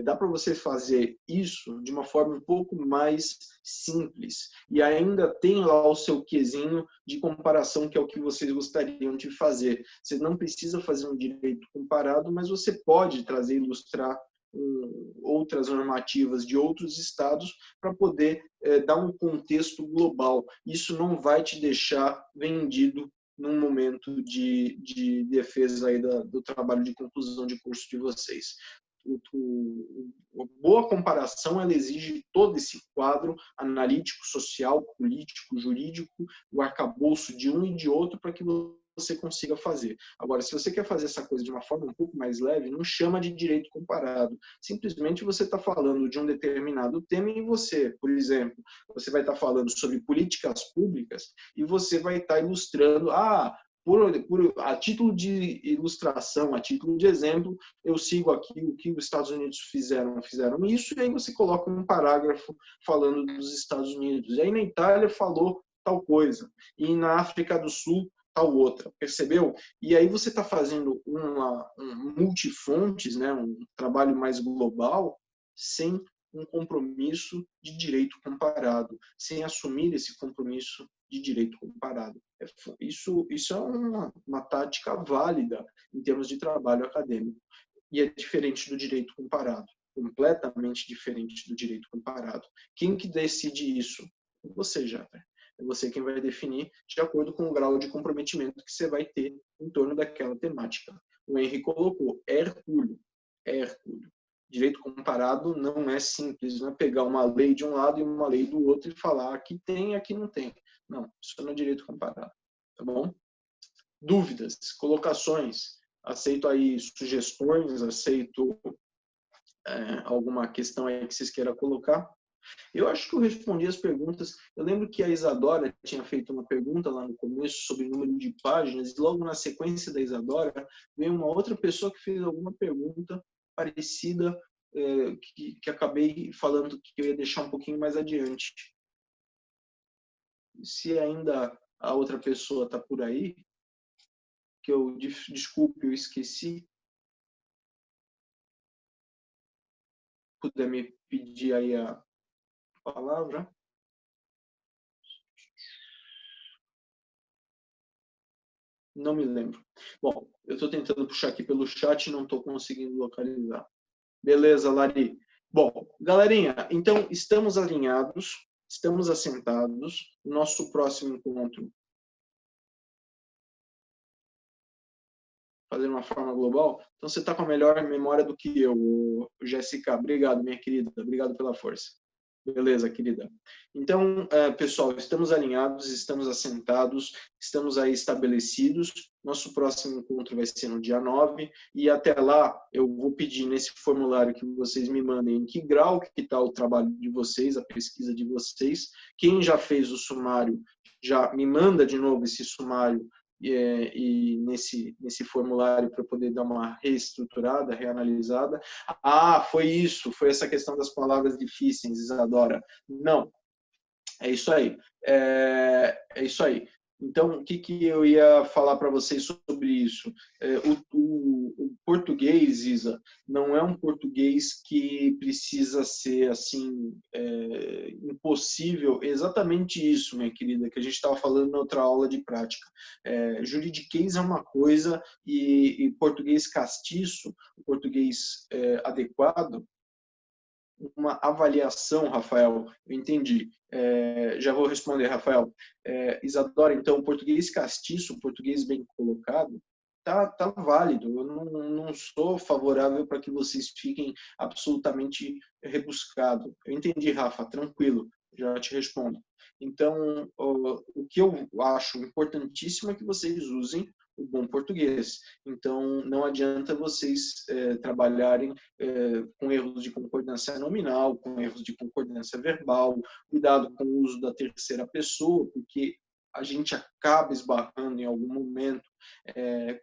Dá para você fazer isso de uma forma um pouco mais simples e ainda tem lá o seu quezinho de comparação, que é o que vocês gostariam de fazer. Você não precisa fazer um direito comparado, mas você pode trazer e ilustrar outras normativas de outros estados para poder dar um contexto global. Isso não vai te deixar vendido num momento de defesa aí do trabalho de conclusão de curso de vocês. A boa comparação, ela exige todo esse quadro analítico, social, político, jurídico, o arcabouço de um e de outro para que você consiga fazer. Agora, se você quer fazer essa coisa de uma forma um pouco mais leve, não chama de direito comparado. Simplesmente você está falando de um determinado tema e você, por exemplo, você vai estar falando sobre políticas públicas e você vai estar ilustrando, a título de ilustração, a título de exemplo, eu sigo aqui o que os Estados Unidos fizeram isso, e aí você coloca um parágrafo falando dos Estados Unidos. E aí na Itália falou tal coisa, e na África do Sul tal outra, percebeu? E aí você está fazendo um multifontes, né, um trabalho mais global, sem um compromisso de direito comparado, sem assumir esse compromisso de direito comparado. Isso é uma tática válida em termos de trabalho acadêmico. E é diferente do direito comparado, completamente diferente do direito comparado. Quem que decide isso? Você, Jaffer. É você quem vai definir de acordo com o grau de comprometimento que você vai ter em torno daquela temática. O Henry colocou, é Hercúleo. Direito comparado não é simples, não é pegar uma lei de um lado e uma lei do outro e falar aqui tem, aqui não tem. Não, isso não é direito comparado. Tá bom? Dúvidas, colocações, aceito aí sugestões, aceito alguma questão aí que vocês queiram colocar. Eu acho que eu respondi as perguntas. Eu lembro que a Isadora tinha feito uma pergunta lá no começo sobre o número de páginas, e logo na sequência da Isadora veio uma outra pessoa que fez alguma pergunta parecida, que acabei falando que eu ia deixar um pouquinho mais adiante. Se ainda a outra pessoa está por aí, que eu, desculpe, eu esqueci, puder me pedir aí a palavra. Não me lembro. Bom, eu estou tentando puxar aqui pelo chat e não estou conseguindo localizar. Beleza, Lari. Bom, galerinha, então estamos alinhados, estamos assentados. Nosso próximo encontro, fazer uma forma global. Então você está com a melhor memória do que eu, Jéssica. Obrigado, minha querida. Obrigado pela força. Beleza, querida. Então, pessoal, estamos alinhados, estamos assentados, estamos aí estabelecidos. Nosso próximo encontro vai ser no dia 9, e até lá eu vou pedir nesse formulário que vocês me mandem em que grau que está o trabalho de vocês, a pesquisa de vocês. Quem já fez o sumário, já me manda de novo esse sumário e nesse formulário para poder dar uma reestruturada, reanalisada. Foi essa questão das palavras difíceis, Isadora. Não, é isso aí. É isso aí. Então, o que eu ia falar para vocês sobre isso? O português, Isa, não é um português que precisa ser assim impossível. Exatamente isso, minha querida, que a gente estava falando na outra aula de prática. Juridiquês é uma coisa e português castiço, o português adequado, uma avaliação, Rafael. Eu entendi. Já vou responder, Rafael. Isadora, então, o português castiço, o português bem colocado, tá válido. Eu não sou favorável para que vocês fiquem absolutamente rebuscados. Eu entendi, Rafa, tranquilo, já te respondo. Então, o que eu acho importantíssimo é que vocês usem o bom português. Então, não adianta vocês trabalharem com erros de concordância nominal, com erros de concordância verbal, cuidado com o uso da terceira pessoa, porque a gente acaba esbarrando em algum momento,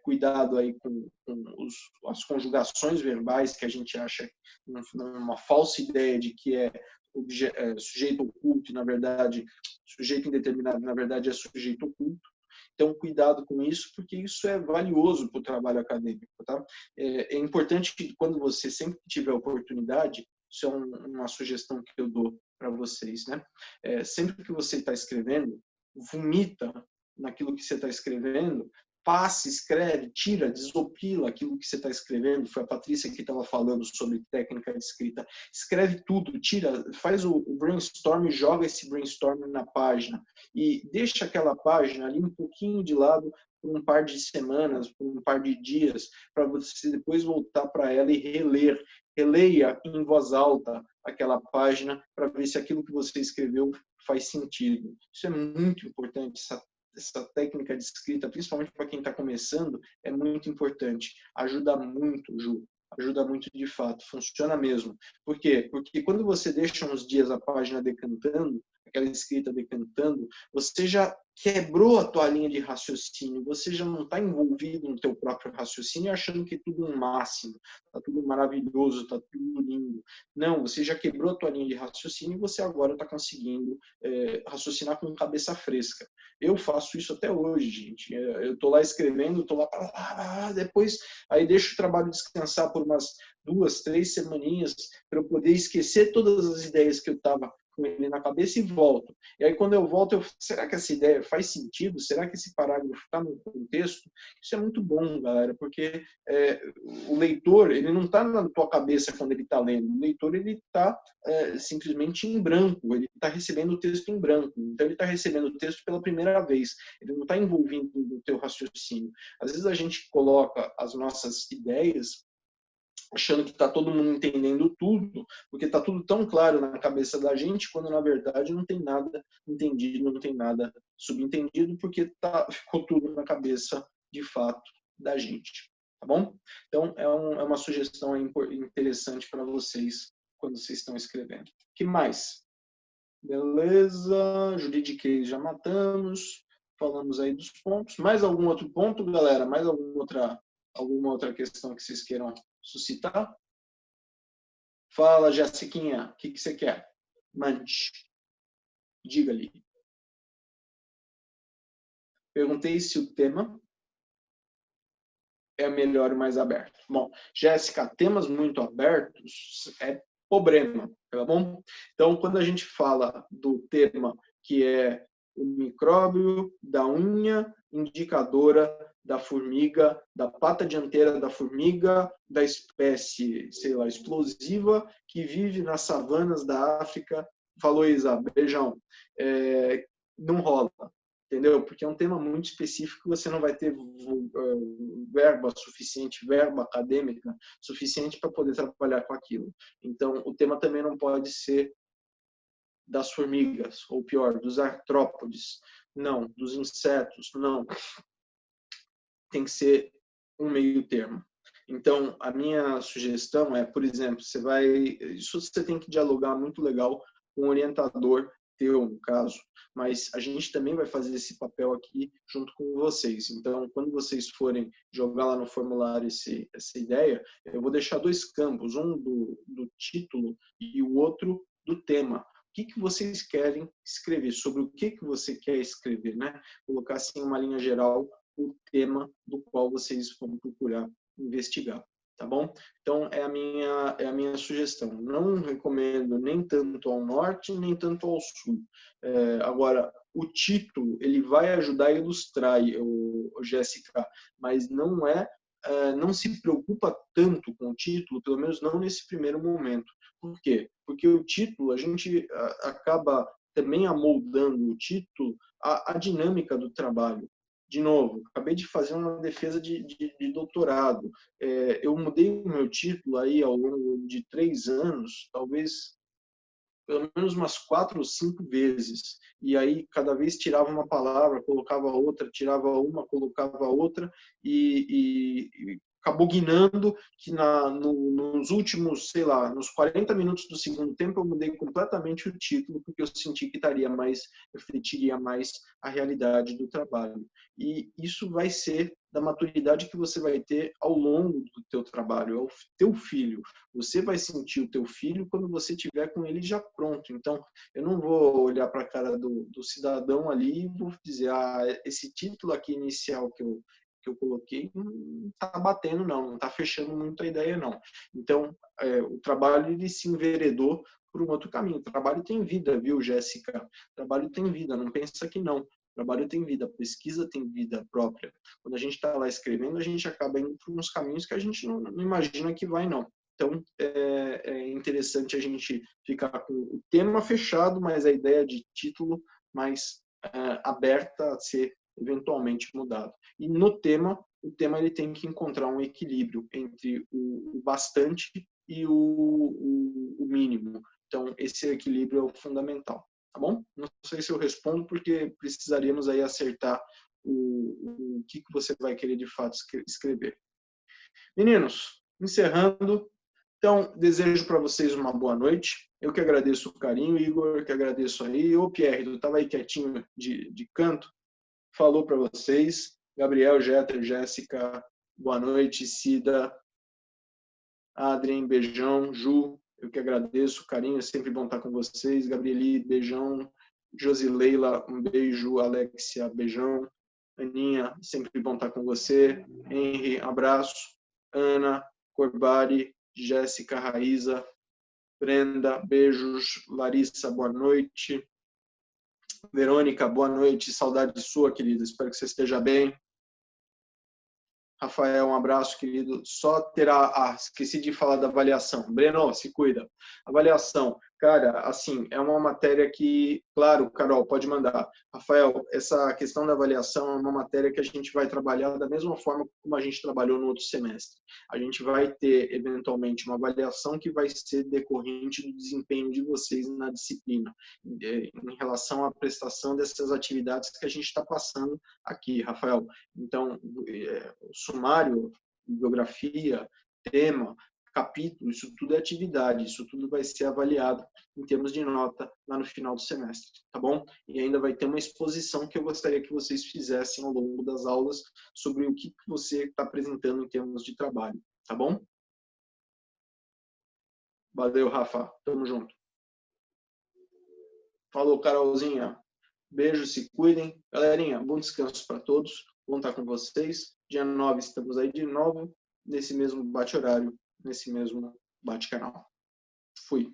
cuidado aí com as conjugações verbais, que a gente acha uma falsa ideia de que é sujeito oculto, e na verdade, sujeito indeterminado, na verdade é sujeito oculto. Então, cuidado com isso, porque isso é valioso para o trabalho acadêmico, tá? É importante que quando você sempre tiver oportunidade, isso é uma sugestão que eu dou para vocês, né? Sempre que você está escrevendo, vomita naquilo que você está escrevendo, passe, escreve, tira, desopila aquilo que você está escrevendo. Foi a Patrícia que estava falando sobre técnica de escrita. Escreve tudo, tira, faz o brainstorm, joga esse brainstorm na página e deixa aquela página ali um pouquinho de lado por um par de semanas, por um par de dias, para você depois voltar para ela e reler. Releia em voz alta aquela página para ver se aquilo que você escreveu faz sentido. Isso é muito importante, essa técnica de escrita, principalmente para quem está começando, é muito importante. Ajuda muito, Ju. Ajuda muito de fato. Funciona mesmo. Por quê? Porque quando você deixa uns dias a página decantando, aquela escrita decantando, você já quebrou a tua linha de raciocínio, você já não está envolvido no teu próprio raciocínio achando que tudo é um máximo, está tudo maravilhoso, está tudo lindo. Não, você já quebrou a tua linha de raciocínio e você agora está conseguindo raciocinar com cabeça fresca. Eu faço isso até hoje, gente. Eu estou lá escrevendo, estou lá, depois aí deixo o trabalho descansar por umas 2, 3 semaninhas para eu poder esquecer todas as ideias que eu estava com ele na cabeça e volto. E aí quando eu volto, será que essa ideia faz sentido? Será que esse parágrafo está no contexto? Isso é muito bom, galera, porque o leitor, ele não está na tua cabeça quando ele está lendo. O leitor, ele está simplesmente em branco, ele está recebendo o texto em branco. Então ele está recebendo o texto pela primeira vez. Ele não está envolvido no teu raciocínio. Às vezes a gente coloca as nossas ideias achando que está todo mundo entendendo tudo, porque está tudo tão claro na cabeça da gente, quando na verdade não tem nada entendido, não tem nada subentendido, porque ficou tudo na cabeça de fato da gente, tá bom? Então é uma sugestão interessante para vocês quando vocês estão escrevendo. Que mais? Beleza, juridiquês já matamos, falamos aí dos pontos. Mais algum outro ponto, galera? Mais alguma outra questão que vocês queiram suscitar? Fala, Jessiquinha, o que você quer? Mande. Diga-lhe. Perguntei se o tema é melhor e mais aberto. Bom, Jéssica, temas muito abertos é problema, tá bom? Então, quando a gente fala do tema que é o micróbio da unha indicadora da formiga, da pata dianteira da formiga, da espécie, sei lá, explosiva, que vive nas savanas da África. Falou, Isa, beijão. Não rola, entendeu? Porque é um tema muito específico, você não vai ter verba suficiente, verba acadêmica suficiente para poder trabalhar com aquilo. Então, o tema também não pode ser das formigas, ou pior, dos artrópodes, não, dos insetos, não. Tem que ser um meio termo. Então, a minha sugestão é, por exemplo, isso você tem que dialogar muito legal com o orientador teu, no caso, mas a gente também vai fazer esse papel aqui junto com vocês. Então, quando vocês forem jogar lá no formulário essa ideia, eu vou deixar 2 campos, um do título e o outro do tema. O que vocês querem escrever? Sobre o que você quer escrever, né? Colocar assim uma linha geral o tema do qual vocês vão procurar investigar, tá bom? Então, é a minha sugestão. Não recomendo nem tanto ao norte, nem tanto ao sul. Agora, o título, ele vai ajudar a ilustrar, Jéssica, mas não se preocupa tanto com o título, pelo menos não nesse primeiro momento. Por quê? Porque o título, a gente acaba também amoldando o título à dinâmica do trabalho. De novo, acabei de fazer uma defesa de doutorado. Eu mudei o meu título aí ao longo de 3 anos, talvez pelo menos umas 4 ou 5 vezes. E aí, cada vez tirava uma palavra, colocava outra, tirava uma, colocava outra, e acabou guinando que nos últimos, sei lá, nos 40 minutos do segundo tempo eu mudei completamente o título porque eu senti que refletiria mais a realidade do trabalho. E isso vai ser da maturidade que você vai ter ao longo do teu trabalho, é o teu filho. Você vai sentir o teu filho quando você estiver com ele já pronto. Então, eu não vou olhar para a cara do cidadão ali e vou dizer, esse título aqui inicial que eu coloquei não está batendo, não está fechando muito a ideia, não. Então, o trabalho ele se enveredou por um outro caminho. O trabalho tem vida, viu, Jéssica? O trabalho tem vida, não pensa que não. O trabalho tem vida, a pesquisa tem vida própria. Quando a gente está lá escrevendo, a gente acaba indo por uns caminhos que a gente não imagina que vai, não. Então, é interessante a gente ficar com o tema fechado, mas a ideia de título mais aberta a ser eventualmente mudado. E no tema, o tema ele tem que encontrar um equilíbrio entre o bastante e o mínimo. Então, esse equilíbrio é o fundamental, tá bom? Não sei se eu respondo, porque precisaríamos aí acertar o que você vai querer de fato escrever. Meninos, encerrando, então, desejo para vocês uma boa noite. Eu que agradeço o carinho, Igor, que agradeço aí. Ô, Pierre, tu estava aí quietinho de canto? Falou para vocês. Gabriel, Jeter, Jéssica, boa noite. Cida, Adrien, beijão. Ju, eu que agradeço o carinho, é sempre bom estar com vocês. Gabrieli, beijão. Josileila, um beijo. Alexia, beijão. Aninha, sempre bom estar com você. Henry, abraço. Ana, Corbari, Jéssica, Raíza, Brenda, beijos. Larissa, boa noite. Verônica, boa noite. Saudade sua, querida. Espero que você esteja bem. Rafael, um abraço, querido. Só terá... esqueci de falar da avaliação. Breno, se cuida. Avaliação. Cara, assim, é uma matéria que... Claro, Carol, pode mandar. Rafael, essa questão da avaliação é uma matéria que a gente vai trabalhar da mesma forma como a gente trabalhou no outro semestre. A gente vai ter, eventualmente, uma avaliação que vai ser decorrente do desempenho de vocês na disciplina, em relação à prestação dessas atividades que a gente está passando aqui, Rafael. Então, sumário, bibliografia, tema, capítulo, isso tudo é atividade, isso tudo vai ser avaliado em termos de nota lá no final do semestre, tá bom? E ainda vai ter uma exposição que eu gostaria que vocês fizessem ao longo das aulas sobre o que você está apresentando em termos de trabalho, tá bom? Valeu, Rafa. Tamo junto. Falou, Carolzinha. Beijo, se cuidem. Galerinha, bom descanso para todos. Bom estar com vocês. Dia 9 estamos aí de novo, nesse mesmo bate-horário, nesse mesmo bate-canal. Fui.